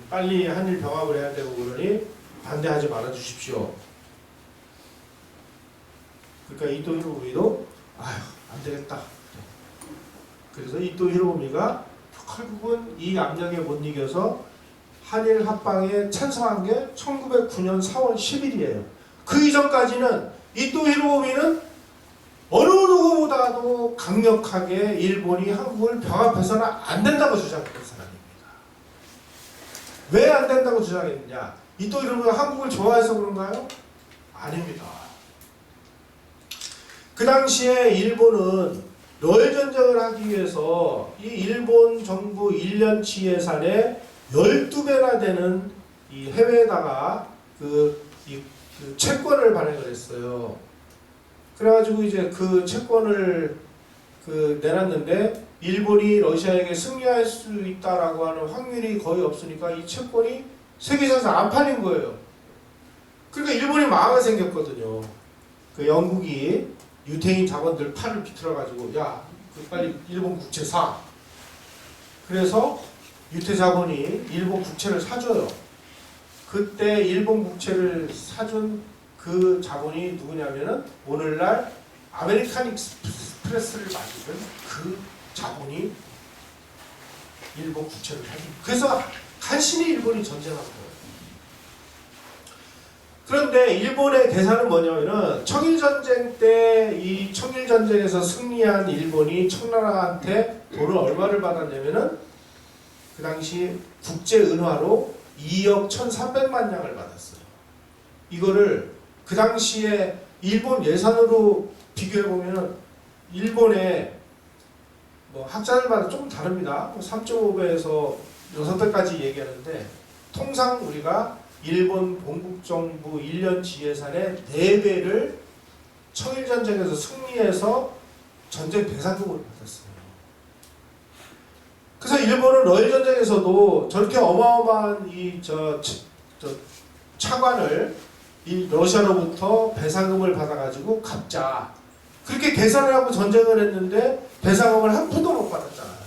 빨리 한일 병합을 해야 되고 그러니 반대하지 말아 주십시오. 그러니까 이토 히로부미도 안 되겠다. 그래서 이토 히로부미가 결국은 이 압력에 못 이겨서 한일 합방에 찬성한 게 1909년 4월 10일이에요. 그 이전까지는 이토 히로부미는 어느 누구보다도 강력하게 일본이 한국을 병합해서는 안 된다고 주장했던 사람입니다. 왜 안 된다고 주장했느냐? 이토 히로부미가 한국을 좋아해서 그런가요? 아닙니다. 그 당시에 일본은 러일 전쟁을 하기 위해서 이 일본 정부 1년치 예산의 12배나 되는 이 해외에다가 그 채권을 발행을 했어요. 그래가지고 이제 그 채권을 내놨는데 일본이 러시아에게 승리할 수 있다라고 하는 확률이 거의 없으니까 이 채권이 세계에서 안 팔린 거예요. 그러니까 일본이 망하게 생겼거든요. 그 영국이 유태인 자본들 팔을 비틀어가지고 야, 빨리 일본 국채 사. 그래서 유태 자본이 일본 국채를 사줘요. 그때 일본 국채를 사준 그 자본이 누구냐면은 오늘날 아메리칸 익스프레스를 만든 그 자본이 일본 국채를 사준. 그래서 간신히 일본이 전쟁한 거예요. 그런데 일본의 계산은 뭐냐면은 청일전쟁 때 이 청일전쟁에서 승리한 일본이 청나라한테 돈을 얼마를 받았냐면은 그 당시 국제은화로 2억 1,300만 양을 받았어요. 이거를 그 당시에 일본 예산으로 비교해보면 일본의 뭐 학자들마다 조금 다릅니다. 3.5배에서 6배까지 얘기하는데 통상 우리가 일본 본국정부 1년치 예산의 4배를 청일전쟁에서 승리해서 전쟁 배상금을 받았어요. 그래서 일본은 러일전쟁에서도 저렇게 어마어마한 차관을 이 러시아로부터 배상금을 받아가지고 갚자. 그렇게 계산을 하고 전쟁을 했는데 배상금을 한 푼도 못 받았잖아요.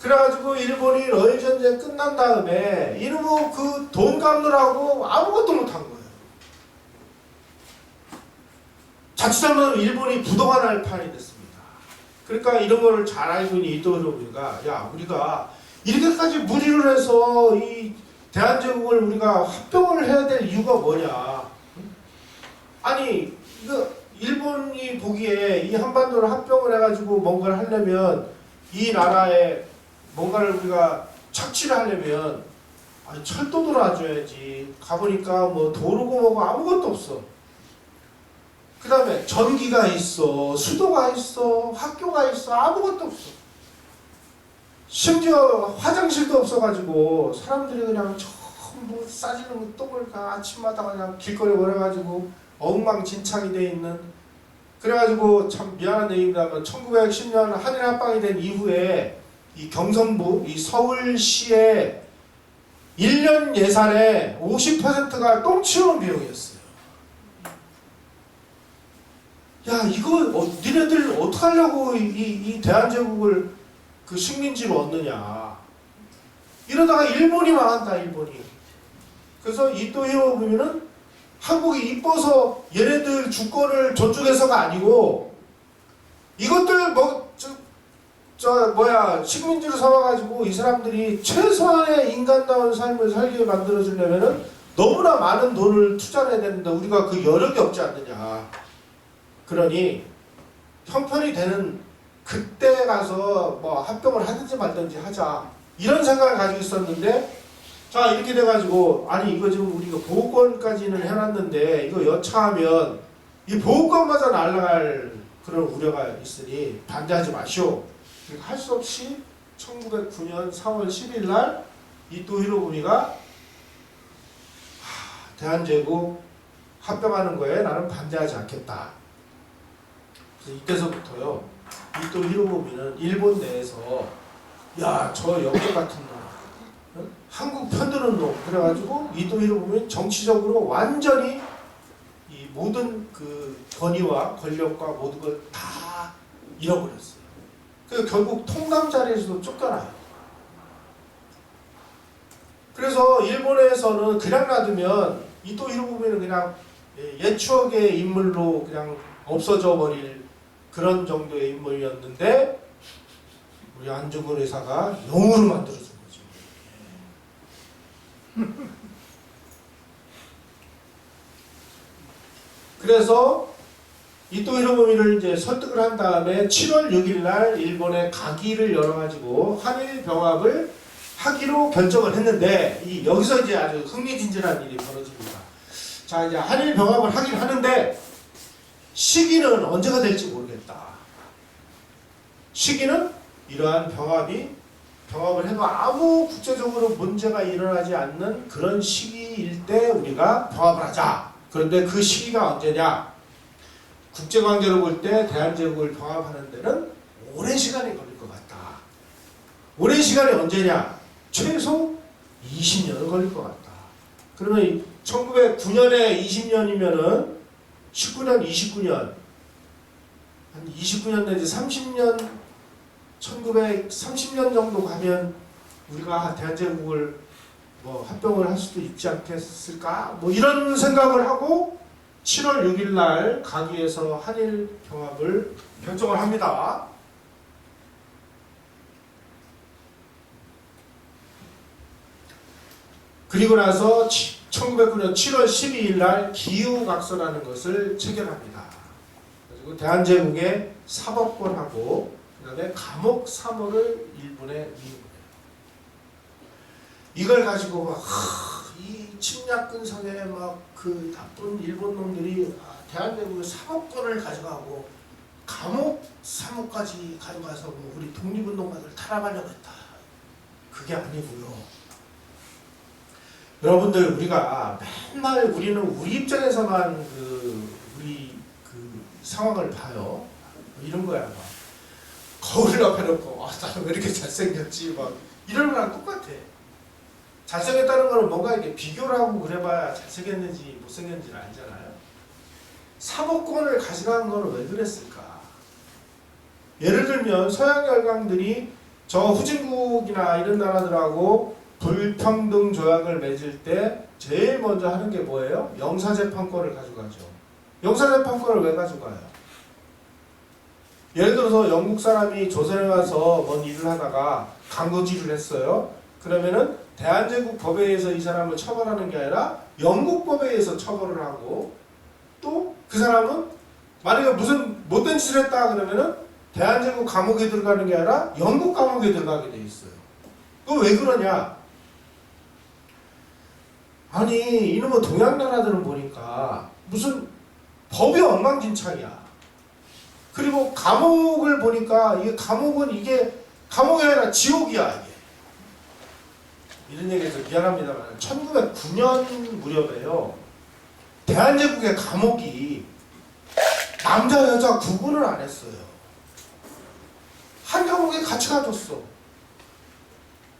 그래가지고 일본이 러일전쟁 끝난 다음에 이놈의 그 돈 갚느라고 아무것도 못한 거예요. 자칫하면 일본이 부도가 날 판이 됐습니다. 그러니까 이런 거를 잘 알고 있는 이토 히로부미가 야 우리가 이렇게까지 무리를 해서 이 대한제국을 우리가 합병을 해야 될 이유가 뭐냐. 아니 이거 일본이 보기에 이 한반도를 합병을 해가지고 뭔가를 하려면 이 나라에 뭔가를 우리가 착취를 하려면 아니 철도도 놔줘야지. 가보니까 뭐 도로고 뭐고 아무것도 없어. 그 다음에 전기가 있어, 수도가 있어, 학교가 있어, 아무것도 없어. 심지어 화장실도 없어가지고 사람들이 그냥 전부 싸지는 똥을 아침마다 그냥 길거리에 버려가지고 엉망진창이 돼 있는. 그래가지고 참 미안한 얘기입니다만 1910년 한일 합방이 된 이후에 이 경성부, 이 서울시의 1년 예산의 50%가 똥 치우는 비용이었어요. 야 이거 니네들 어떡하려고 이 대한제국을 그 식민지로 얻느냐. 이러다가 일본이 망한다. 일본이. 그래서 이토 히로부미는 한국이 이뻐서 얘네들 주권을 존중해서가 아니고 이것들 식민지로 삼아가지고 이 사람들이 최소한의 인간다운 삶을 살게 만들어주려면은 너무나 많은 돈을 투자를 해야 되는데 우리가 그 여력이 없지 않느냐. 그러니 형편이 되는 그때 가서 뭐 합병을 하든지 말든지 하자. 이런 생각을 가지고 있었는데 자 이렇게 돼가지고 아니 이거 지금 우리가 보호권까지는 해놨는데 이거 여차하면 이 보호권마저 날아갈 그런 우려가 있으니 반대하지 마시오. 할 수 없이 1909년 4월 10일 날 이토 히로부미가 대한제국 합병하는 거에 나는 반대하지 않겠다. 그래서 이때서부터요 이토 히로부미는 일본 내에서 야 저 역적 같은 놈, 한국 편드는 놈 그래가지고 이토 히로부미는 정치적으로 완전히 이 모든 그 권위와 권력과 모든 걸 다 잃어버렸어요. 그래서 결국 통감 자리에서도 쫓겨나요. 그래서 일본에서는 그냥 놔두면 이토 히로부미는 그냥 옛 추억의 인물로 그냥 없어져 버릴 그런 정도의 인물이었는데 우리 안중근 의사가 영으로 만들어준 거죠. 그래서 이토 히로부미를 이제 설득을 한 다음에 7월 6일 날 일본에 가기를 열어가지고 한일 병합을 하기로 결정을 했는데 여기서 이제 아주 흥미진진한 일이 벌어집니다. 자 이제 한일 병합을 하긴 하는데 시기는 언제가 될지 모르겠다. 시기는 이러한 병합을 해도 아무 국제적으로 문제가 일어나지 않는 그런 시기일 때 우리가 병합을 하자. 그런데 그 시기가 언제냐? 국제관계로 볼 때 대한제국을 병합하는 데는 오랜 시간이 걸릴 것 같다. 오랜 시간이 언제냐? 최소 20년은 걸릴 것 같다. 그러면 1909년에 20년이면은 19년, 29년 한 29년 내지 30년 1930년 정도 가면 우리가 대한제국을 뭐 합병을 할 수도 있지 않겠을까? 뭐 이런 생각을 하고 7월 6일 날 가기에서 한일 병합을 결정을 합니다. 그리고 나서 1909년 7월 12일 날 기후각서라는 것을 체결합니다. 그리고 대한제국의 사법권하고 그다음에 감옥 3호를 일본에 미루고요. 이걸 가지고 막 이 침략 근성의 막 그 나쁜 일본 놈들이 대한제국의 사법권을 가져가고 감옥 3호까지 가져가서 뭐 우리 독립운동가들 탄압하려고 했다. 그게 아니고요. 여러분들 우리가 맨날 우리는 우리 입장에서만 우리 상황을 봐요. 이런 거야. 막 거울 앞에 놓고 나는 왜 이렇게 잘생겼지? 막 이런 거랑 똑같아. 잘생겼다는 거는 뭔가 이렇게 비교를 하고 그래봐야 잘생겼는지 못생겼는지를 알잖아요. 사법권을 가져간 거는 왜 그랬을까? 예를 들면 서양 열강들이 저 후진국이나 이런 나라들하고 불평등 조약을 맺을 때 제일 먼저 하는 게 뭐예요? 영사재판권을 가져가죠. 영사재판권을 왜 가져가요? 예를 들어서 영국 사람이 조선에 와서 뭔 일을 하다가 강도질을 했어요. 그러면은 대한제국 법에 의해서 이 사람을 처벌하는 게 아니라 영국 법에 의해서 처벌을 하고, 또 그 사람은 만약에 무슨 못된 짓을 했다 그러면은 대한제국 감옥에 들어가는 게 아니라 영국 감옥에 들어가게 돼 있어요. 그거 왜 그러냐? 아니 이놈의 동양 나라들은 보니까 무슨 법이 엉망진창이야. 그리고 감옥을 보니까 이게 감옥이 아니라 지옥이야. 이런 얘기해서 미안합니다만 1909년 무렵에요. 대한제국의 감옥이 남자 여자 구분을 안 했어요. 한 감옥에 같이 가뒀어.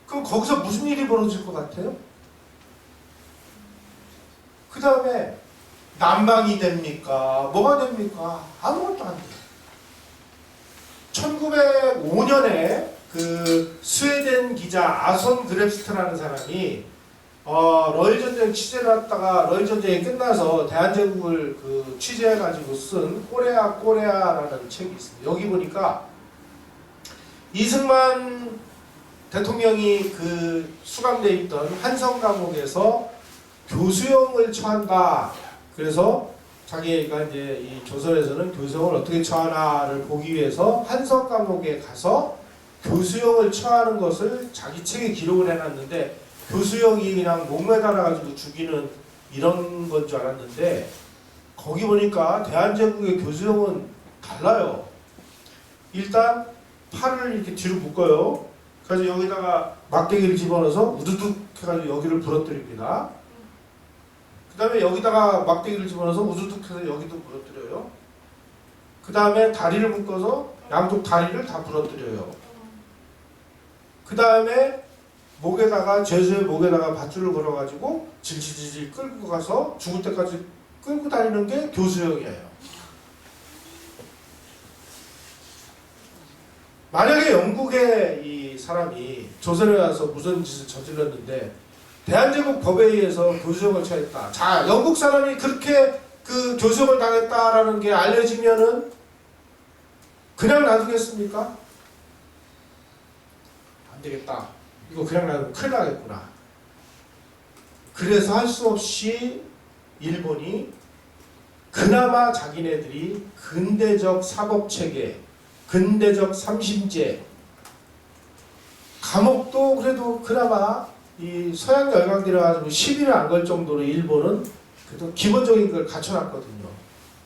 그럼 거기서 무슨 일이 벌어질 것 같아요? 그 다음에 난방이 됩니까? 뭐가 됩니까? 아무것도 안 돼요. 1905년에 그 스웨덴 기자 아손 그랩스트라는 사람이 러일 전쟁 취재를 했다가 러일 전쟁이 끝나서 대한제국을 취재해가지고 쓴 꼬레아라는 책이 있습니다. 여기 보니까 이승만 대통령이 수감돼 있던 한성 감옥에서 교수형을 처한다. 그래서 자기가 이제 이 조선에서는 교수형을 어떻게 처하나를 보기 위해서 한성 감옥에 가서 교수형을 처하는 것을 자기 책에 기록을 해놨는데, 교수형이 그냥 목 매달아가지고 죽이는 이런 건 줄 알았는데 거기 보니까 대한제국의 교수형은 달라요. 일단 팔을 이렇게 뒤로 묶어요. 그래서 여기다가 막대기를 집어넣어서 우두둑 해가지고 여기를 부러뜨립니다. 그 다음에 여기다가 막대기를 집어넣어서 우두둑 해서 여기도 부러뜨려요. 그 다음에 다리를 묶어서 양쪽 다리를 다 부러뜨려요. 그 다음에 죄수의 목에다가 밧줄을 걸어가지고 질질질 끌고 가서 죽을 때까지 끌고 다니는 게 교수형이에요. 만약에 영국의 이 사람이 조선에 와서 무슨 짓을 저질렀는데 대한제국 법에 의해서 교수형을 처했다. 자, 영국 사람이 그렇게 교수형을 당했다라는 게 알려지면은 그냥 놔두겠습니까? 안 되겠다. 이거 그냥 놔두면 큰일 나겠구나. 그래서 할 수 없이 일본이 그나마 자기네들이 근대적 사법체계, 근대적 삼심제, 감옥도 그래도 그나마 이 서양 열강들이 가지고 시비를 안 걸 정도로 일본은 그래도 기본적인 걸 갖춰놨거든요.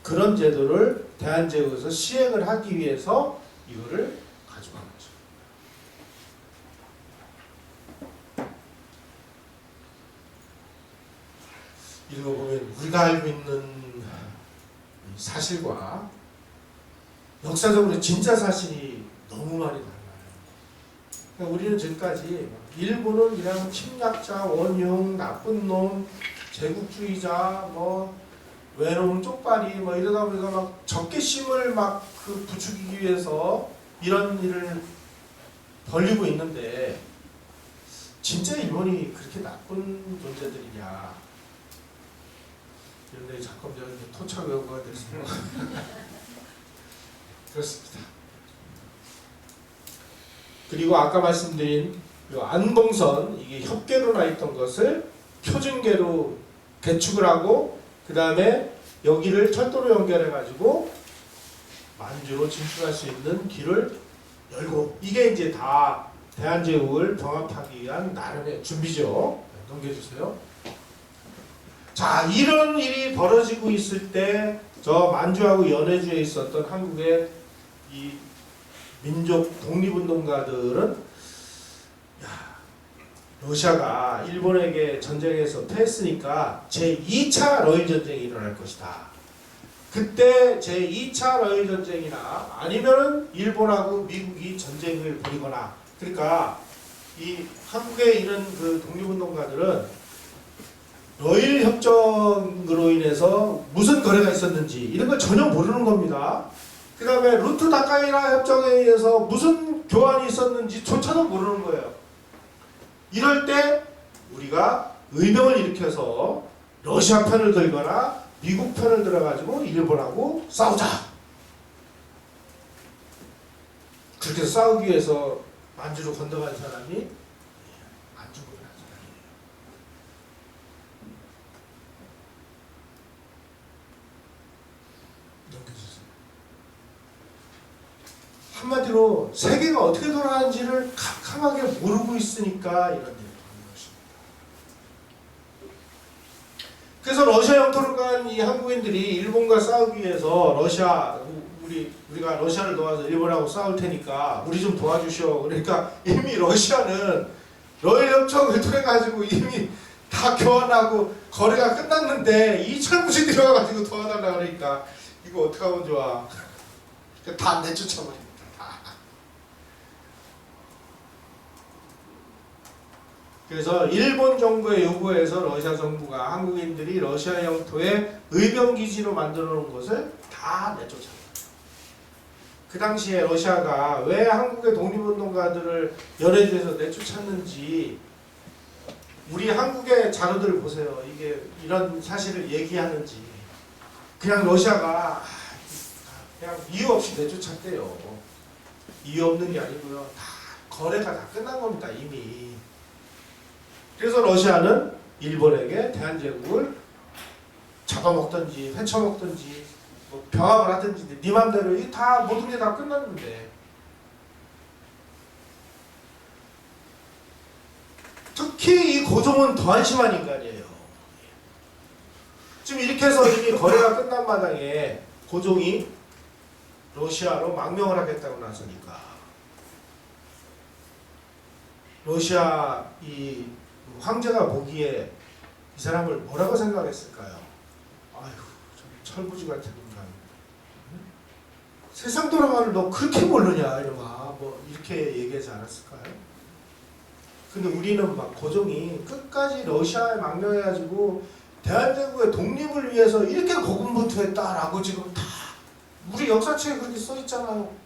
그런 제도를 대한제국에서 시행을 하기 위해서 이거를 가져간 거죠. 읽어보면 우리가 알고 있는 사실과 역사적으로 진짜 사실이 너무 많이 달라요. 그러니까 우리는 지금까지 일본은 그냥 침략자, 원흉, 나쁜 놈, 제국주의자, 외로움, 쪽발이 이러다 보니까 막 적개심을 부추기기 위해서 이런 일을 벌이고 있는데, 진짜 일본이 그렇게 나쁜 존재들이냐? 이런데 잠깐 토착 외우가 됐습니다. 그렇습니다. 그리고 아까 말씀드린 안봉선, 이게 협계로 나 있던 것을 표준계로 개축을 하고 그 다음에 여기를 철도로 연결해 가지고 만주로 진출할 수 있는 길을 열고, 이게 이제 다 대한제국을 병합하기 위한 나름의 준비죠. 넘겨주세요. 자, 이런 일이 벌어지고 있을 때 저 만주하고 연해주에 있었던 한국의 이 민족 독립운동가들은 야, 러시아가 일본에게 전쟁에서 패했으니까 제2차 러일 전쟁이 일어날 것이다. 그때 제2차 러일 전쟁이나 아니면은 일본하고 미국이 전쟁을 벌이거나, 그러니까 이 한국에 있는 그 독립운동가들은 러일 협정으로 인해서 무슨 거래가 있었는지 이런 걸 전혀 모르는 겁니다. 그 다음에 루트 다카이나 협정에 의해서 무슨 교환이 있었는지조차도 모르는 거예요. 이럴 때 우리가 의병을 일으켜서 러시아 편을 들거나 미국 편을 들어가지고 일본하고 싸우자. 그렇게 싸우기 위해서 만주로 건너간 사람이 안중근이라는 사람이에요. 넘겨주세요. 한마디로 세계가 어떻게 돌아가는지를 캄캄하게 모르고 있으니까 이런 일이 벌어진 것입니다. 그래서 러시아 영토를 간 이 한국인들이 일본과 싸우기 위해서 우리가 러시아를 도와서 일본하고 싸울 테니까 우리 좀 도와주시오. 그러니까 이미 러시아는 러일 협정을 통해가지고 이미 다 교환하고 거래가 끝났는데 이 철부지 들어가가지고 도와달라 그러니까 이거 어떻게 하면 좋아. 다 내쫓아버립니다. 그래서 일본 정부의 요구에서 러시아 정부가 한국인들이 러시아 영토에 의병기지로 만들어 놓은 것을 다 내쫓아버립니다. 그 당시에 러시아가 왜 한국의 독립운동가들을 연해주에서 내쫓았는지 우리 한국의 자료들을 보세요. 이게 이런 사실을 얘기하는지. 그냥 러시아가 그냥 이유 없이 내쫓았대요. 이유 없는 게 아니고요. 다 거래가 다 끝난 겁니다. 이미. 그래서 러시아는 일본에게 대한제국을 잡아먹든지 헤쳐먹든지 뭐 병합을 하든지 네 맘대로 다 모든 게 다 끝났는데, 특히 이 고종은 더 한심한 인간이에요. 지금 이렇게 해서 이미 거래가 끝난 마당에 고종이 러시아로 망명을 하겠다고 나서니까 러시아 이 황제가 보기에 이 사람을 뭐라고 생각했을까요? 아휴, 철부지 같은 인간. 세상 돌아가는 너 그렇게 모르냐 이놈아. 뭐 이렇게 얘기하지 않았을까요? 근데 우리는 막 고종이 끝까지 러시아에 망명해가지고 대한제국의 독립을 위해서 이렇게 고군분투했다라고 지금 다 우리 역사책에 그렇게 써있잖아요.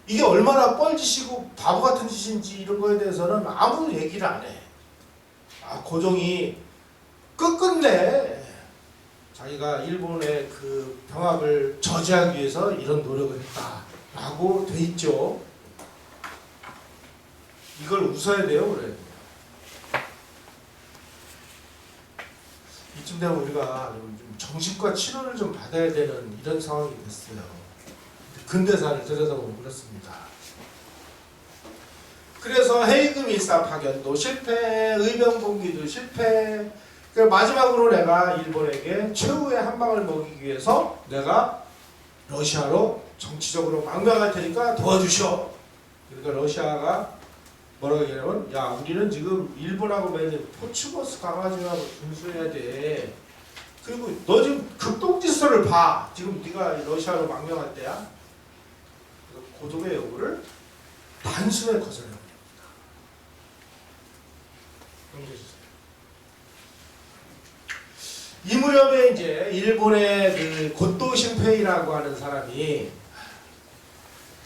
이게 얼마나 뻘짓이고 바보 같은 짓인지 이런 거에 대해서는 아무 얘기를 안 해. 고종이 끝끝내 자기가 일본의 그 병합을 저지하기 위해서 이런 노력을 했다라고 돼 있죠. 이걸 웃어야 돼요, 그래야 돼요. 이쯤 되면 우리가 좀 정신과 치료를 좀 받아야 되는 이런 상황이 됐어요. 근대사를 들여다보면 그렇습니다. 그래서 헤이그 밀사 파견도 실패, 의병 봉기도 실패. 마지막으로 내가 일본에게 최후의 한 방을 먹이기 위해서 내가 러시아로 정치적으로 망명할 테니까 도와주시오. 그러니까 러시아가 뭐라고 얘기하냐면, 야, 우리는 지금 일본하고 맺은 포츠버스 강화지하고 준수해야 돼. 그리고 너 지금 극동질서를 봐. 지금 네가 러시아로 망명할 때야. 고종의 요구를 단숨에 거절합니다. 넘겨주세요. 이 무렵에 이제 일본의 그 고토 신페이라고 하는 사람이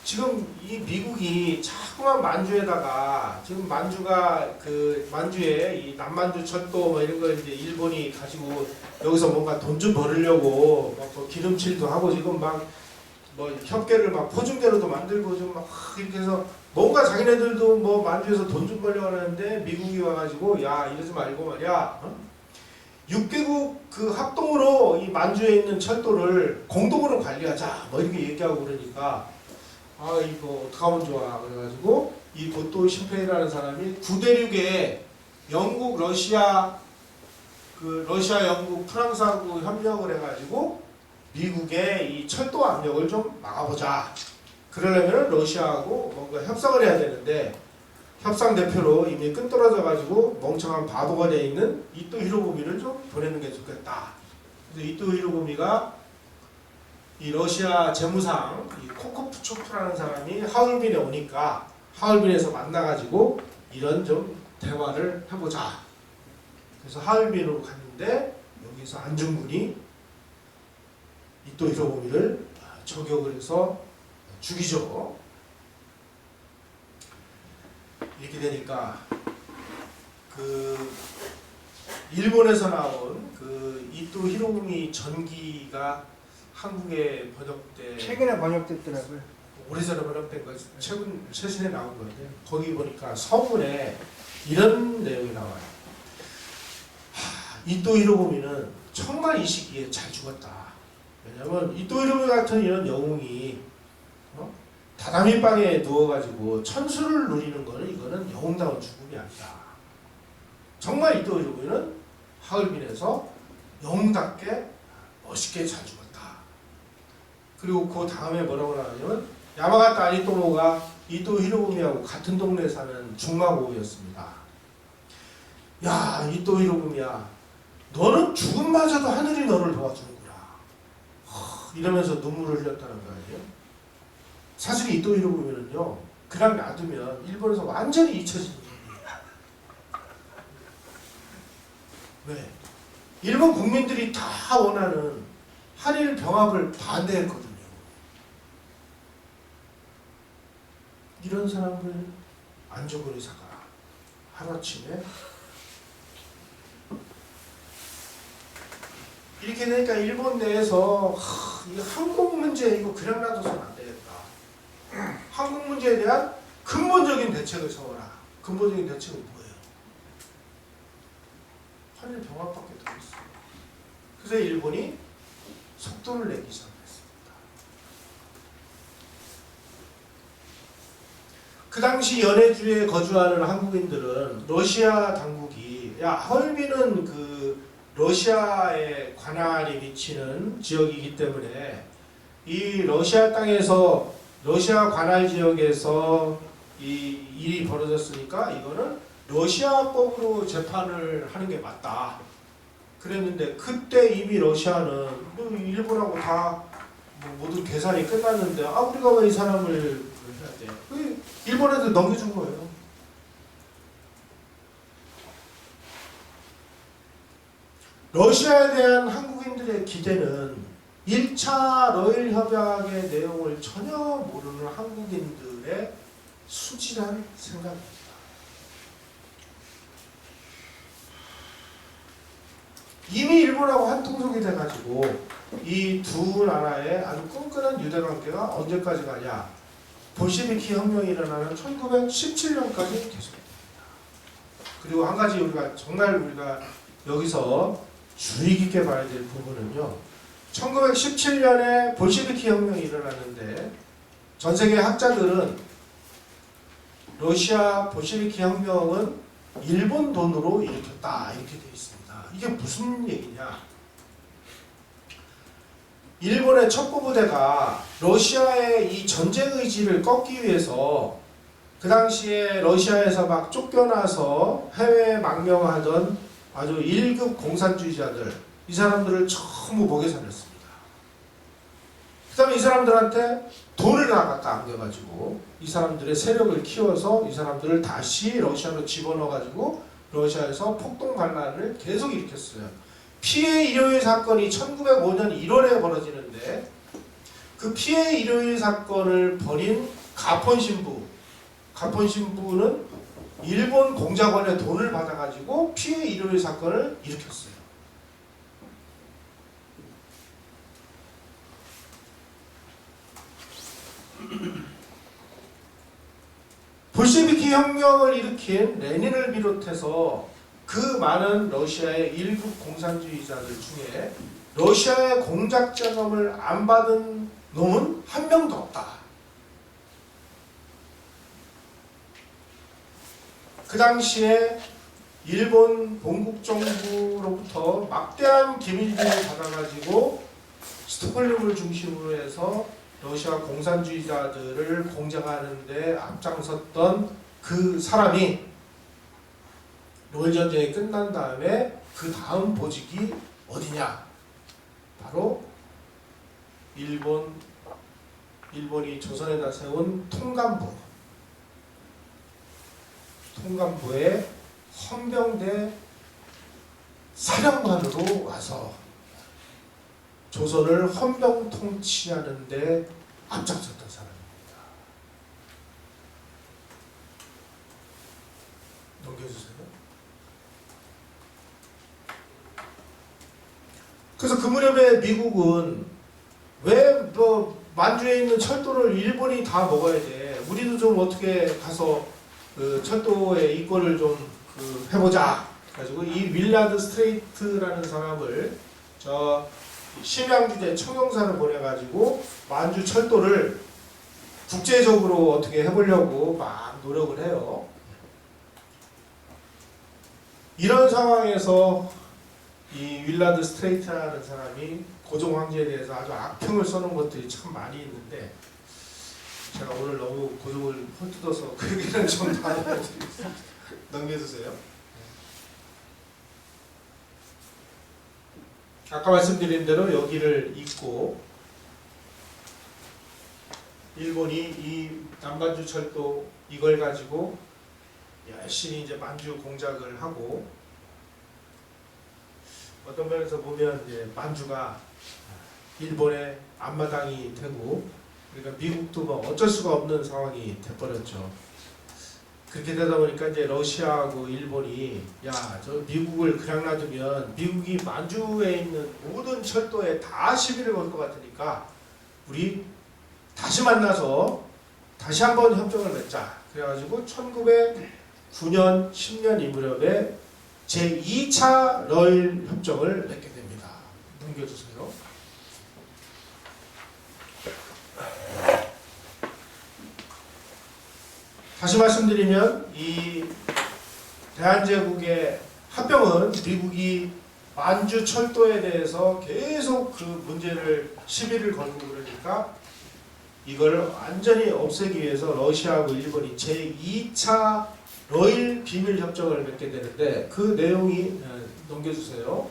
지금 이 미국이 자꾸만 만주에다가 지금 만주가 그 만주에 이 남만주 철도 뭐 이런 거 이제 일본이 가지고 여기서 뭔가 돈 좀 벌으려고 뭐 기름칠도 하고 지금 막 뭐 협계를 막 포중계로도 만들고 좀 막 이렇게 해서 뭔가 자기네들도 뭐 만주에서 돈 좀 벌려고 하는데 미국이 와가지고 야 이러지 말고 말이야 6개국 그 합동으로 이 만주에 있는 철도를 공동으로 관리하자 뭐 이렇게 얘기하고 그러니까 아 이거 어떡하면 좋아 그래가지고 이 고토 신페이라는 사람이 구대륙에 영국 러시아 그 러시아 영국 프랑스하고 협력을 해가지고 미국의 이 철도 압력을 좀 막아보자. 그러려면 러시아하고 뭔가 협상을 해야 되는데 협상 대표로 이미 끈떨어져 가지고 멍청한 바보가 되어 있는 이토 히로부미를 좀 보내는 게 좋겠다. 그래서 이토 히로부미가 이 러시아 재무상 이 코코프초프라는 사람이 하얼빈에 오니까 하얼빈에서 만나가지고 이런 좀 대화를 해보자. 그래서 하얼빈으로 갔는데 여기서 안중근이 이토 히로부미를 저격을 해서 죽이죠. 이렇게 되니까 그 일본에서 나온 그 이토 히로부미 전기가 한국에 번역돼 최근에 번역됐더라고요. 오래전에 번역된 거 최신에 나온 거예요. 거기 보니까 서문에 이런 내용이 나와요. 이토 히로부미는 정말 이 시기에 잘 죽었다. 왜냐면 이토 히로부미 같은 이런 영웅이 다다미 방에 누워가지고 천수를 누리는 거는 이거는 영웅다운 죽음이 아니다. 정말 이토 히로부미는 하얼빈에서 영웅답게 멋있게 잘 죽었다. 그리고 그 다음에 뭐라고 나오냐면 야마가타 아리토모가 이토 히로부미하고 같은 동네에 사는 중마고우였습니다. 야, 이토 히로부미야, 너는 죽음마저도 하늘이 너를 도와주는구나. 이러면서 눈물을 흘렸다는 거 아니에요? 사실 이토 히로부미는요, 그냥 놔두면 일본에서 완전히 잊혀지는 거예요. 왜? 일본 국민들이 다 원하는 한일 병합을 반대했거든요. 이런 사람을 안중근 의사가 하루아침에 이렇게 되니까 일본 내에서 이 한국 문제 이거 그냥 놔둬서는 안 되겠다. 한국 문제에 대한 근본적인 대책을 세워라. 근본적인 대책은 뭐예요? 한일 병합밖에 더 있어요. 그래서 일본이 속도를 내기 시작했습니다. 그 당시 연해주에 거주하는 한국인들은 러시아 당국이 야, 하얼빈은 그 러시아의 관할이 미치는 지역이기 때문에 이 러시아 땅에서 러시아 관할 지역에서 이 일이 벌어졌으니까 이거는 러시아법으로 재판을 하는 게 맞다. 그랬는데 그때 이미 러시아는 일본하고 다 모두 계산이 끝났는데 우리가 왜 이 사람을 해야 돼? 일본한테 넘겨준 거예요. 러시아에 대한 한국인들의 기대는 1차 러일 협약의 내용을 전혀 모르는 한국인들의 수질한 생각입니다. 이미 일본하고 한통속이 돼가지고 이 두 나라의 아주 끈끈한 유대관계가 언제까지 가냐? 볼셰비키 혁명이 일어나는 1917년까지 계속됩니다. 그리고 한 가지 우리가 여기서 주의 깊게 봐야 될 부분은요. 1917년에 볼셰비키 혁명이 일어났는데 전 세계 학자들은 러시아 볼셰비키 혁명은 일본 돈으로 일으켰다 이렇게 되어 있습니다. 이게 무슨 얘기냐? 일본의 첩보부대가 러시아의 이 전쟁 의지를 꺾기 위해서 그 당시에 러시아에서 막 쫓겨나서 해외에 망명하던 아주 1급 공산주의자들, 이 사람들을 전부 목에 살렸습니다. 그 다음에 이 사람들한테 돈을 다 갖다 안겨가지고 이 사람들의 세력을 키워서 이 사람들을 다시 러시아로 집어넣어가지고 러시아에서 폭동 반란을 계속 일으켰어요. 피해 일요일 사건이 1905년 1월에 벌어지는데 그 피해 일요일 사건을 벌인 가폰 신부는 일본 공작원의 돈을 받아가지고 피해 일요일 사건을 일으켰어요. 볼셰비키 혁명을 일으킨 레닌을 비롯해서 그 많은 러시아의 일급 공산주의자들 중에 러시아의 공작 자금을 안 받은 놈은 한 명도 없다. 그 당시에 일본 본국 정부로부터 막대한 기밀비를 받아가지고 스톡홀름을 중심으로 해서 러시아 공산주의자들을 공작하는 데 앞장섰던 그 사람이 노엘 전쟁이 끝난 다음에 그 다음 보직이 어디냐? 바로 일본이 조선에다 세운 통감부의 헌병대 사령관으로 와서 조선을 헌병 통치하는 데 앞장섰던 사람입니다. 넘겨주세요. 그래서 그 무렵에 미국은 왜 만주에 있는 철도를 일본이 다 먹어야 돼? 우리도 좀 어떻게 가서 그 철도의 이권을 좀 해보자. 가지고 이 윌라드 스트레이트라는 사람을 저 심양주재 청용사를 보내가지고 만주 철도를 국제적으로 어떻게 해보려고 막 노력을 해요. 이런 상황에서 이 윌라드 스트레이트라는 사람이 고종 황제에 대해서 아주 악평을 써놓은 것들이 참 많이 있는데 제가 오늘 너무 고종을 헐뜯어서 그 얘기는 좀 다 알려드리겠습니다. 넘겨주세요. 아까 말씀드린 대로 여기를 잇고 일본이 이 남반주 철도 이걸 가지고 열심히 이제 만주 공작을 하고 어떤 면에서 보면 이제 만주가 일본의 앞마당이 되고 그러니까 미국도 뭐 어쩔 수가 없는 상황이 돼버렸죠. 그렇게 되다 보니까 이제 러시아하고 일본이 야, 저 미국을 그냥 놔두면 미국이 만주에 있는 모든 철도에 다 시비를 걸 것 같으니까 우리 다시 만나서 다시 한번 협정을 맺자. 그래가지고 1909년 10년 이 무렵에 제2차 러일 협정을 맺게 됩니다. 넘겨주세요. 다시 말씀드리면 이 대한제국의 합병은 미국이 만주 철도에 대해서 계속 그 문제를 시비를 걸고 그러니까 이걸 완전히 없애기 위해서 러시아하고 일본이 제2차 러일 비밀협정을 맺게 되는데 그 내용이 넘겨주세요.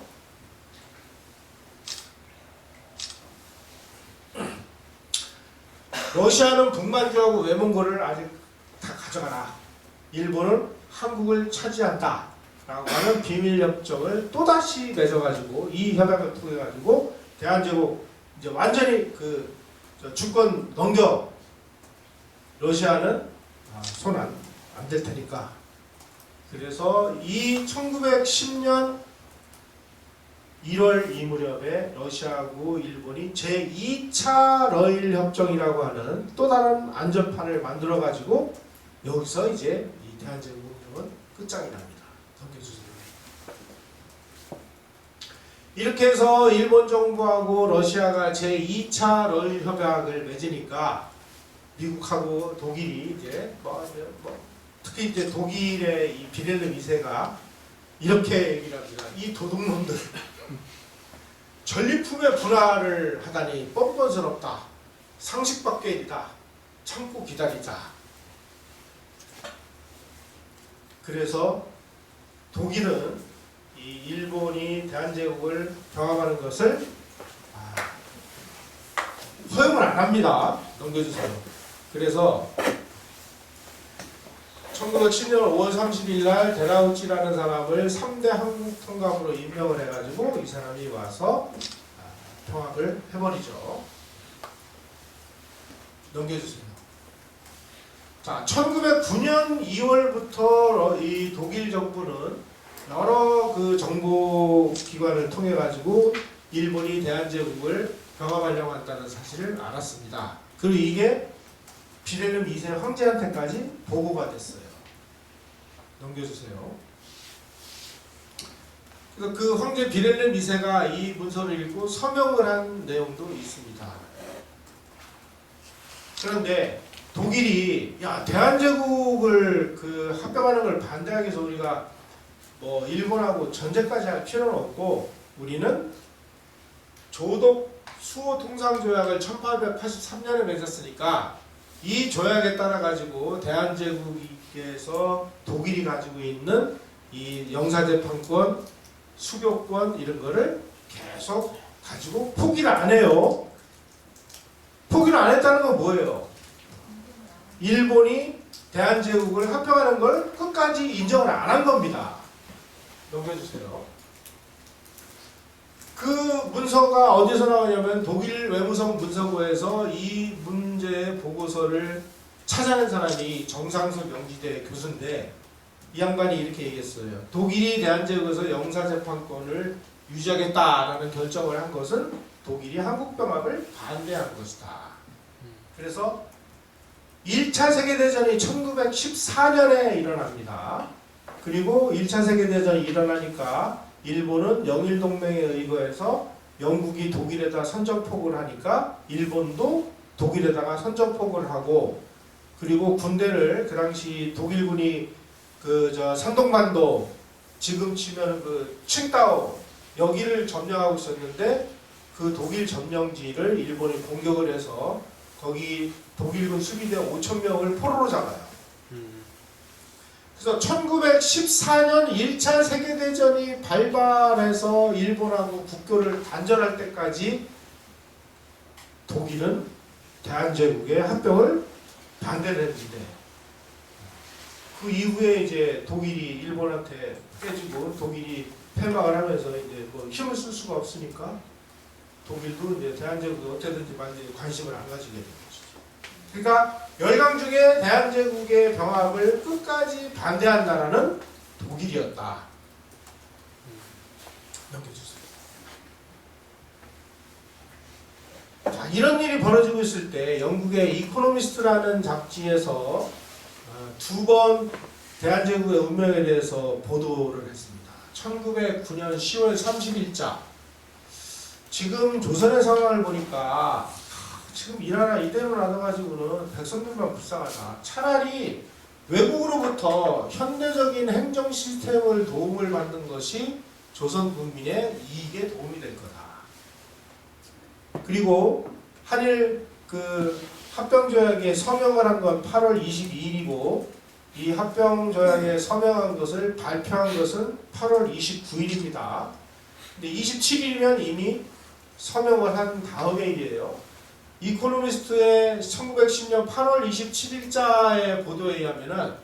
러시아는 북만주하고 외몽고를 아직 다 가져가라. 일본은 한국을 차지한다. 라고 하는 비밀협정을 또다시 맺어가지고 이 협약을 통해가지고 대한제국 이제 완전히 그 주권 넘겨 러시아는 손 안 댈 테니까. 그래서 이 1910년 1월 이 무렵에 러시아하고 일본이 제2차 러일 협정이라고 하는 또 다른 안전판을 만들어 가지고 여기서 이제 이 대한제국은 끝장이 납니다. 넘겨주세요. 이렇게 해서 일본 정부하고 러시아가 제2차 러일 협약을 맺으니까 미국하고 독일이 이제 특히 이제 독일의 이 비렐름 2세가 이렇게 얘기를 합니다. 이 도둑놈들 전리품의 분할을 하다니 뻔뻔스럽다. 상식 밖의 일이다. 참고 기다리자. 그래서 독일은 이 일본이 대한제국을 병합하는 것을 허용을 안 합니다. 넘겨주세요. 그래서 1910년 5월 30일 날 데라우치라는 사람을 3대 한국 통감으로 임명을 해가지고 이 사람이 와서 통합을 해버리죠. 넘겨주세요. 자, 1909년 2월부터 이 독일 정부는 여러 그 정보 기관을 통해 가지고 일본이 대한제국을 병합하려고 한다는 사실을 알았습니다. 그리고 이게 비렐름 2세 황제한테까지 보고가 됐어요. 넘겨주세요. 그래서 그 황제 비렐름 2세가 이 문서를 읽고 서명을 한 내용도 있습니다. 그런데 독일이 야 대한제국을 그 합병하는 걸 반대하기 위해서 우리가 뭐 일본하고 전쟁까지 할 필요는 없고 우리는 조독 수호 통상 조약을 1883년에 맺었으니까 이 조약에 따라 가지고 대한제국에서 독일이 가지고 있는 이 영사재판권, 수교권 이런 거를 계속 가지고 포기를 안 해요. 포기를 안 했다는 건 뭐예요? 일본이 대한제국을 합병하는 걸 끝까지 인정을 안 한 겁니다. 넘겨주세요. 그 문서가 어디서 나오냐면 독일 외무성 문서고에서 이 문제의 보고서를 찾아낸 사람이 정상수 명지대 교수인데 이 양반이 이렇게 얘기했어요. 독일이 대한제국에서 영사재판권을 유지하겠다라는 결정을 한 것은 독일이 한국병합을 반대한 것이다. 그래서 1차 세계대전이 1914년에 일어납니다. 그리고 1차 세계대전이 일어나니까 일본은 영일동맹에 의거해서 영국이 독일에다 선전포고를 하니까 일본도 독일에다가 선전포고를 하고 그리고 군대를 그 당시 독일군이 산동반도 지금 치면 그 칭다오 여기를 점령하고 있었는데 그 독일 점령지를 일본이 공격을 해서 거기 독일군 수비대 5,000명을 포로로 잡아요. 그래서 1914년 1차 세계대전이 발발해서 일본하고 국교를 단절할 때까지 독일은 대한제국의 합병을 반대를 했는데 그 이후에 이제 독일이 일본한테 깨지고 독일이 패망을 하면서 이제 뭐 힘을 쓸 수가 없으니까 독일도 이제 대한제국이 어떻게든지 많이 관심을 안 가지게 된 것이죠. 그러니까 열강 중에 대한제국의 병합을 끝까지 반대한 나라는 독일이었다. 넘겨주세요. 자, 이런 일이 벌어지고 있을 때 영국의 이코노미스트라는 잡지에서 2번 대한제국의 운명에 대해서 보도를 했습니다. 1909년 10월 30일자. 지금 조선의 상황을 보니까 지금 이 나라 이대로 놔둬가지고는 백성들만 불쌍하다. 차라리 외국으로부터 현대적인 행정 시스템을 도움을 받는 것이 조선 국민의 이익에 도움이 될 거다. 그리고 한일 합병조약에 서명을 한 건 8월 22일이고 이 합병조약에 서명한 것을 발표한 것은 8월 29일입니다. 근데 27일이면 이미 서명을 한 다음의 일이에요. 이코노미스트의 1910년 8월 27일자의 보도에 의하면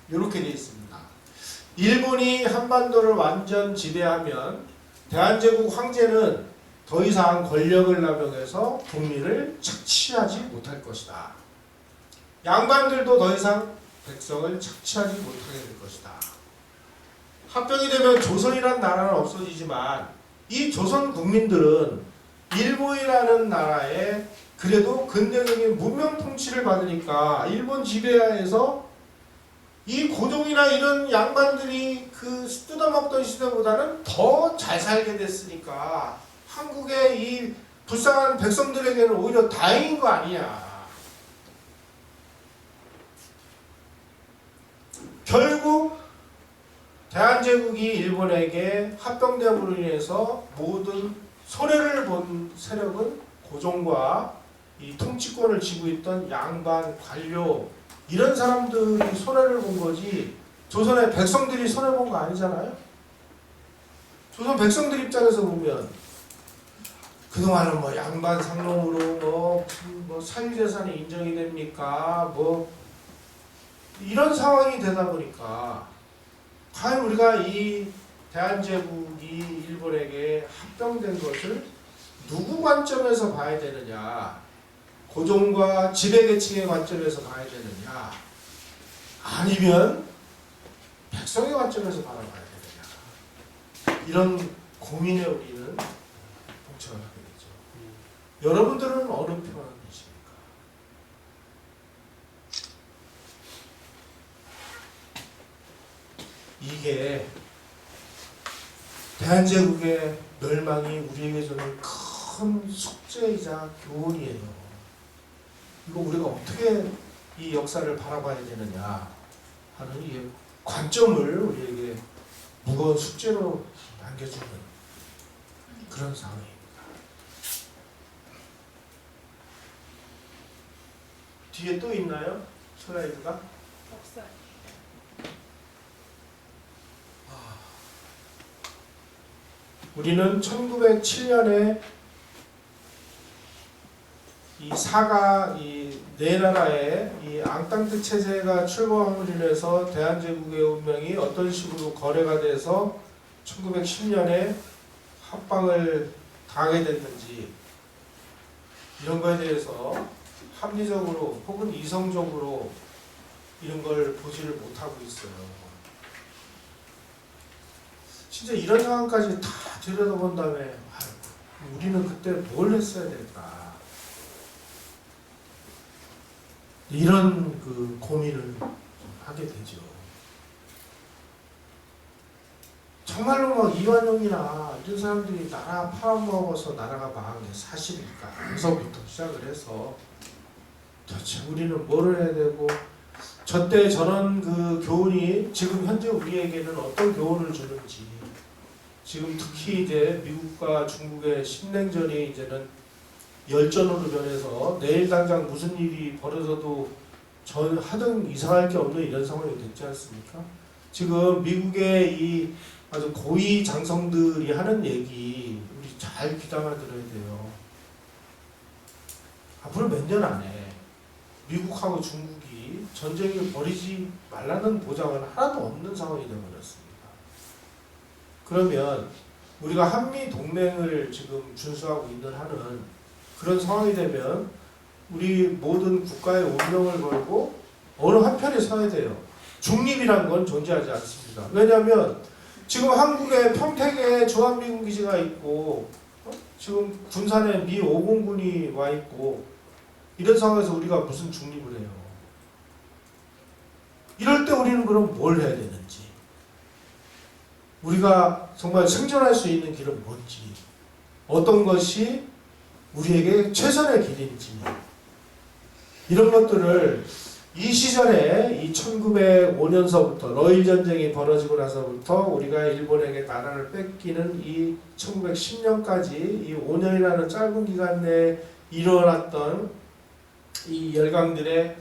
이렇게 되어 있습니다. 일본이 한반도를 완전 지배하면 대한제국 황제는 더 이상 권력을 남용해서 국민을 착취하지 못할 것이다. 양반들도 더 이상 백성을 착취하지 못하게 될 것이다. 합병이 되면 조선이라는 나라는 없어지지만 이 조선 국민들은 일본이라는 나라에 그래도 근대적인 문명 통치를 받으니까 일본 지배하에서 이 고종이나 이런 양반들이 뜯어먹던 시대보다는 더 잘 살게 됐으니까 한국의 이 불쌍한 백성들에게는 오히려 다행인 거 아니냐. 결국 대한제국이 일본에게 합병됨으로 인해서 모든 손해를 본 세력은 고종과 이 통치권을 쥐고 있던 양반, 관료 이런 사람들이 손해를 본 거지 조선의 백성들이 손해본 거 아니잖아요. 조선 백성들 입장에서 보면 그동안은 뭐 양반 상놈으로 뭐 사유재산이 인정이 됩니까? 뭐 이런 상황이 되다 보니까 과연 우리가 이 대한제국이 일본에게 합병된 것을 누구 관점에서 봐야 되느냐? 고종과 지배계층의 관점에서 봐야 되느냐? 아니면 백성의 관점에서 바라봐야 되느냐? 이런 고민에 우리는 봉착을 하게 되죠. 여러분들은 어느 편이십니까? 이게 대한제국의 멸망이 우리에게 주는 큰 숙제이자 교훈이에요. 이거 우리가 어떻게 이 역사를 바라봐야 되느냐 하는 이 관점을 우리에게 무거운 숙제로 남겨주는 그런 상황입니다. 뒤에 또 있나요? 슬라이드가? 없어요. 우리는 1907년에 이 네 나라의 이 앙땅트 체제가 출범함으로 인해서 대한제국의 운명이 어떤 식으로 거래가 돼서 1910년에 합방을 당하게 됐는지 이런 거에 대해서 합리적으로 혹은 이성적으로 이런 걸 보지를 못하고 있어요. 진짜 이런 상황까지 다 들여다본 다음에 우리는 그때 뭘 했어야 될까? 이런 그 고민을 하게 되죠. 정말로 막 이완용이나 이런 사람들이 나라 팔아먹어서 나라가 망한 게 사실일까? 여기서부터 시작을 해서 도대체 우리는 뭐를 해야 되고 저때 저런 그 교훈이 지금 현재 우리에게는 어떤 교훈을 주는지 지금 특히 이제 미국과 중국의 신냉전이 이제는 열전으로 변해서 내일 당장 무슨 일이 벌어져도 전 하등 이상할 게 없는 이런 상황이 됐지 않습니까? 지금 미국의 이 아주 고위 장성들이 하는 얘기 우리 잘 귀담아 들어야 돼요. 앞으로 몇 년 안에 미국하고 중국이 전쟁을 벌이지 말라는 보장은 하나도 없는 상황이 되어버렸습니다. 그러면 우리가 한미 동맹을 지금 준수하고 있는 한은 그런 상황이 되면 우리 모든 국가의 운명을 걸고 어느 한편에 서야 돼요. 중립이란 건 존재하지 않습니다. 왜냐하면 지금 한국에 평택에 주한미군 기지가 있고 지금 군산에 미 5공군이 와 있고 이런 상황에서 우리가 무슨 중립을 해요. 이럴 때 우리는 그럼 뭘 해야 되는지 우리가 정말 생존할 수 있는 길은 뭔지 어떤 것이 우리에게 최선의 길인지 이런 것들을 이 시절에 이 1905년서부터 러일 전쟁이 벌어지고 나서부터 우리가 일본에게 나라를 뺏기는 이 1910년까지 이 5년이라는 짧은 기간 내에 일어났던 이 열강들의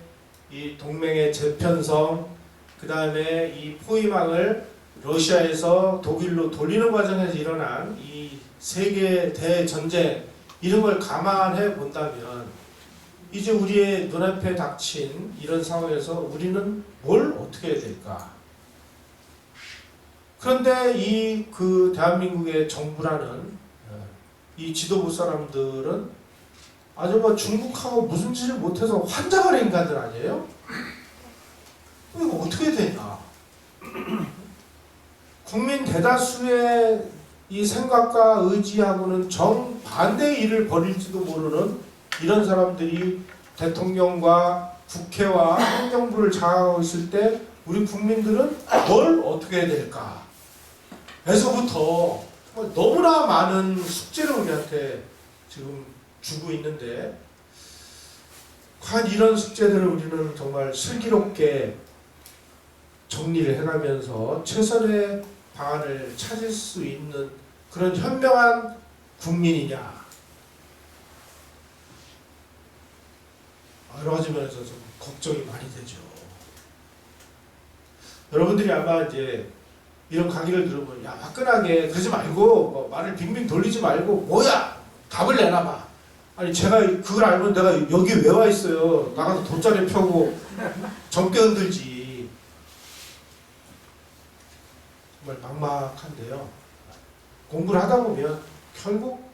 이 동맹의 재편성 그 다음에 이 포위망을 러시아에서 독일로 돌리는 과정에서 일어난 이 세계 대전쟁 이런 걸 감안해 본다면 이제 우리의 눈앞에 닥친 이런 상황에서 우리는 뭘 어떻게 해야 될까? 그런데 이 그 대한민국의 정부라는 이 지도부 사람들은 아주 뭐 중국하고 무슨 짓을 못해서 환장하는 인간들 아니에요? 이거 어떻게 되냐? 국민 대다수의 이 생각과 의지하고는 정반대의 일을 벌일지도 모르는 이런 사람들이 대통령과 국회와 행정부를 장악하고 있을 때 우리 국민들은 뭘 어떻게 해야 될까? 에서부터 너무나 많은 숙제를 우리한테 지금 주고 있는데 과연 이런 숙제들을 우리는 정말 슬기롭게 정리를 해가면서 최선의 방안을 찾을 수 있는 그런 현명한 국민이냐 여러 가지 면에서 좀 걱정이 많이 되죠. 여러분들이 아마 이제 이런 강의를 들어보면 야 화끈하게 그러지 말고 뭐 말을 빙빙 돌리지 말고 뭐야 답을 내놔봐. 아니 제가 그걸 알면 내가 여기 왜 와 있어요. 나가서 돗자리 펴고 젊게 흔들지. 정말 막막한데요. 공부를 하다 보면 결국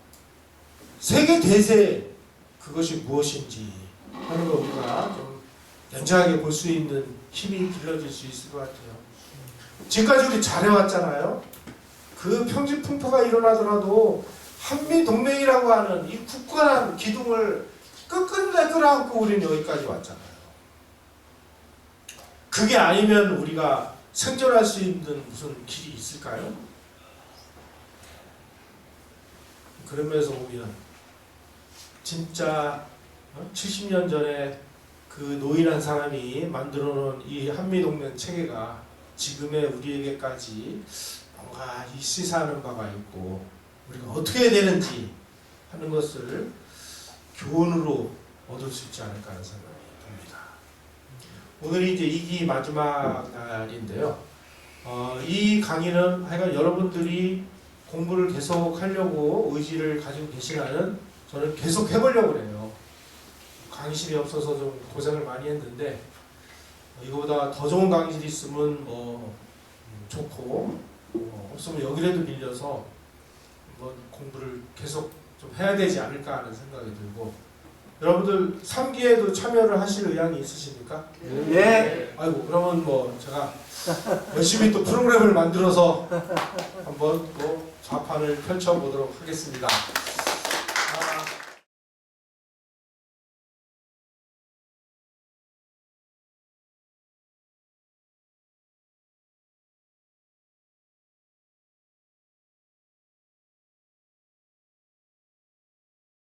세계 대세 그것이 무엇인지 하는 거 우리가 좀 연장하게 볼 수 있는 힘이 길러질 수 있을 것 같아요. 지금까지 우리 잘해왔잖아요. 그 평지풍파가 일어나더라도 한미동맹이라고 하는 이 굳건한 기둥을 끝끝내 끌어안고 우리는 여기까지 왔잖아요. 그게 아니면 우리가 생존할 수 있는 무슨 길이 있을까요? 그런 면에서 보면 진짜 70년 전에 그 노인한 사람이 만들어 놓은 이 한미동맹 체계가 지금의 우리에게까지 뭔가 이 시사하는 바가 있고 우리가 어떻게 해야 되는지 하는 것을 교훈으로 얻을 수 있지 않을까 하는 생각입니다. 봅니다. 오늘이 이제 2기 마지막 날인데요. 이 강의는 하여간 여러분들이 공부를 계속 하려고 의지를 가지고 계시라는 저는 계속 해보려고 해요. 강의실이 없어서 좀 고생을 많이 했는데 이거보다 더 좋은 강의실이 있으면 뭐 좋고 없으면 여기라도 빌려서 뭐 공부를 계속 좀 해야 되지 않을까 하는 생각이 들고 여러분들 3기에도 참여를 하실 의향이 있으십니까? 예. 아이고 그러면 뭐 제가 열심히 또 프로그램을 만들어서 한번 또 좌판을 펼쳐보도록 하겠습니다.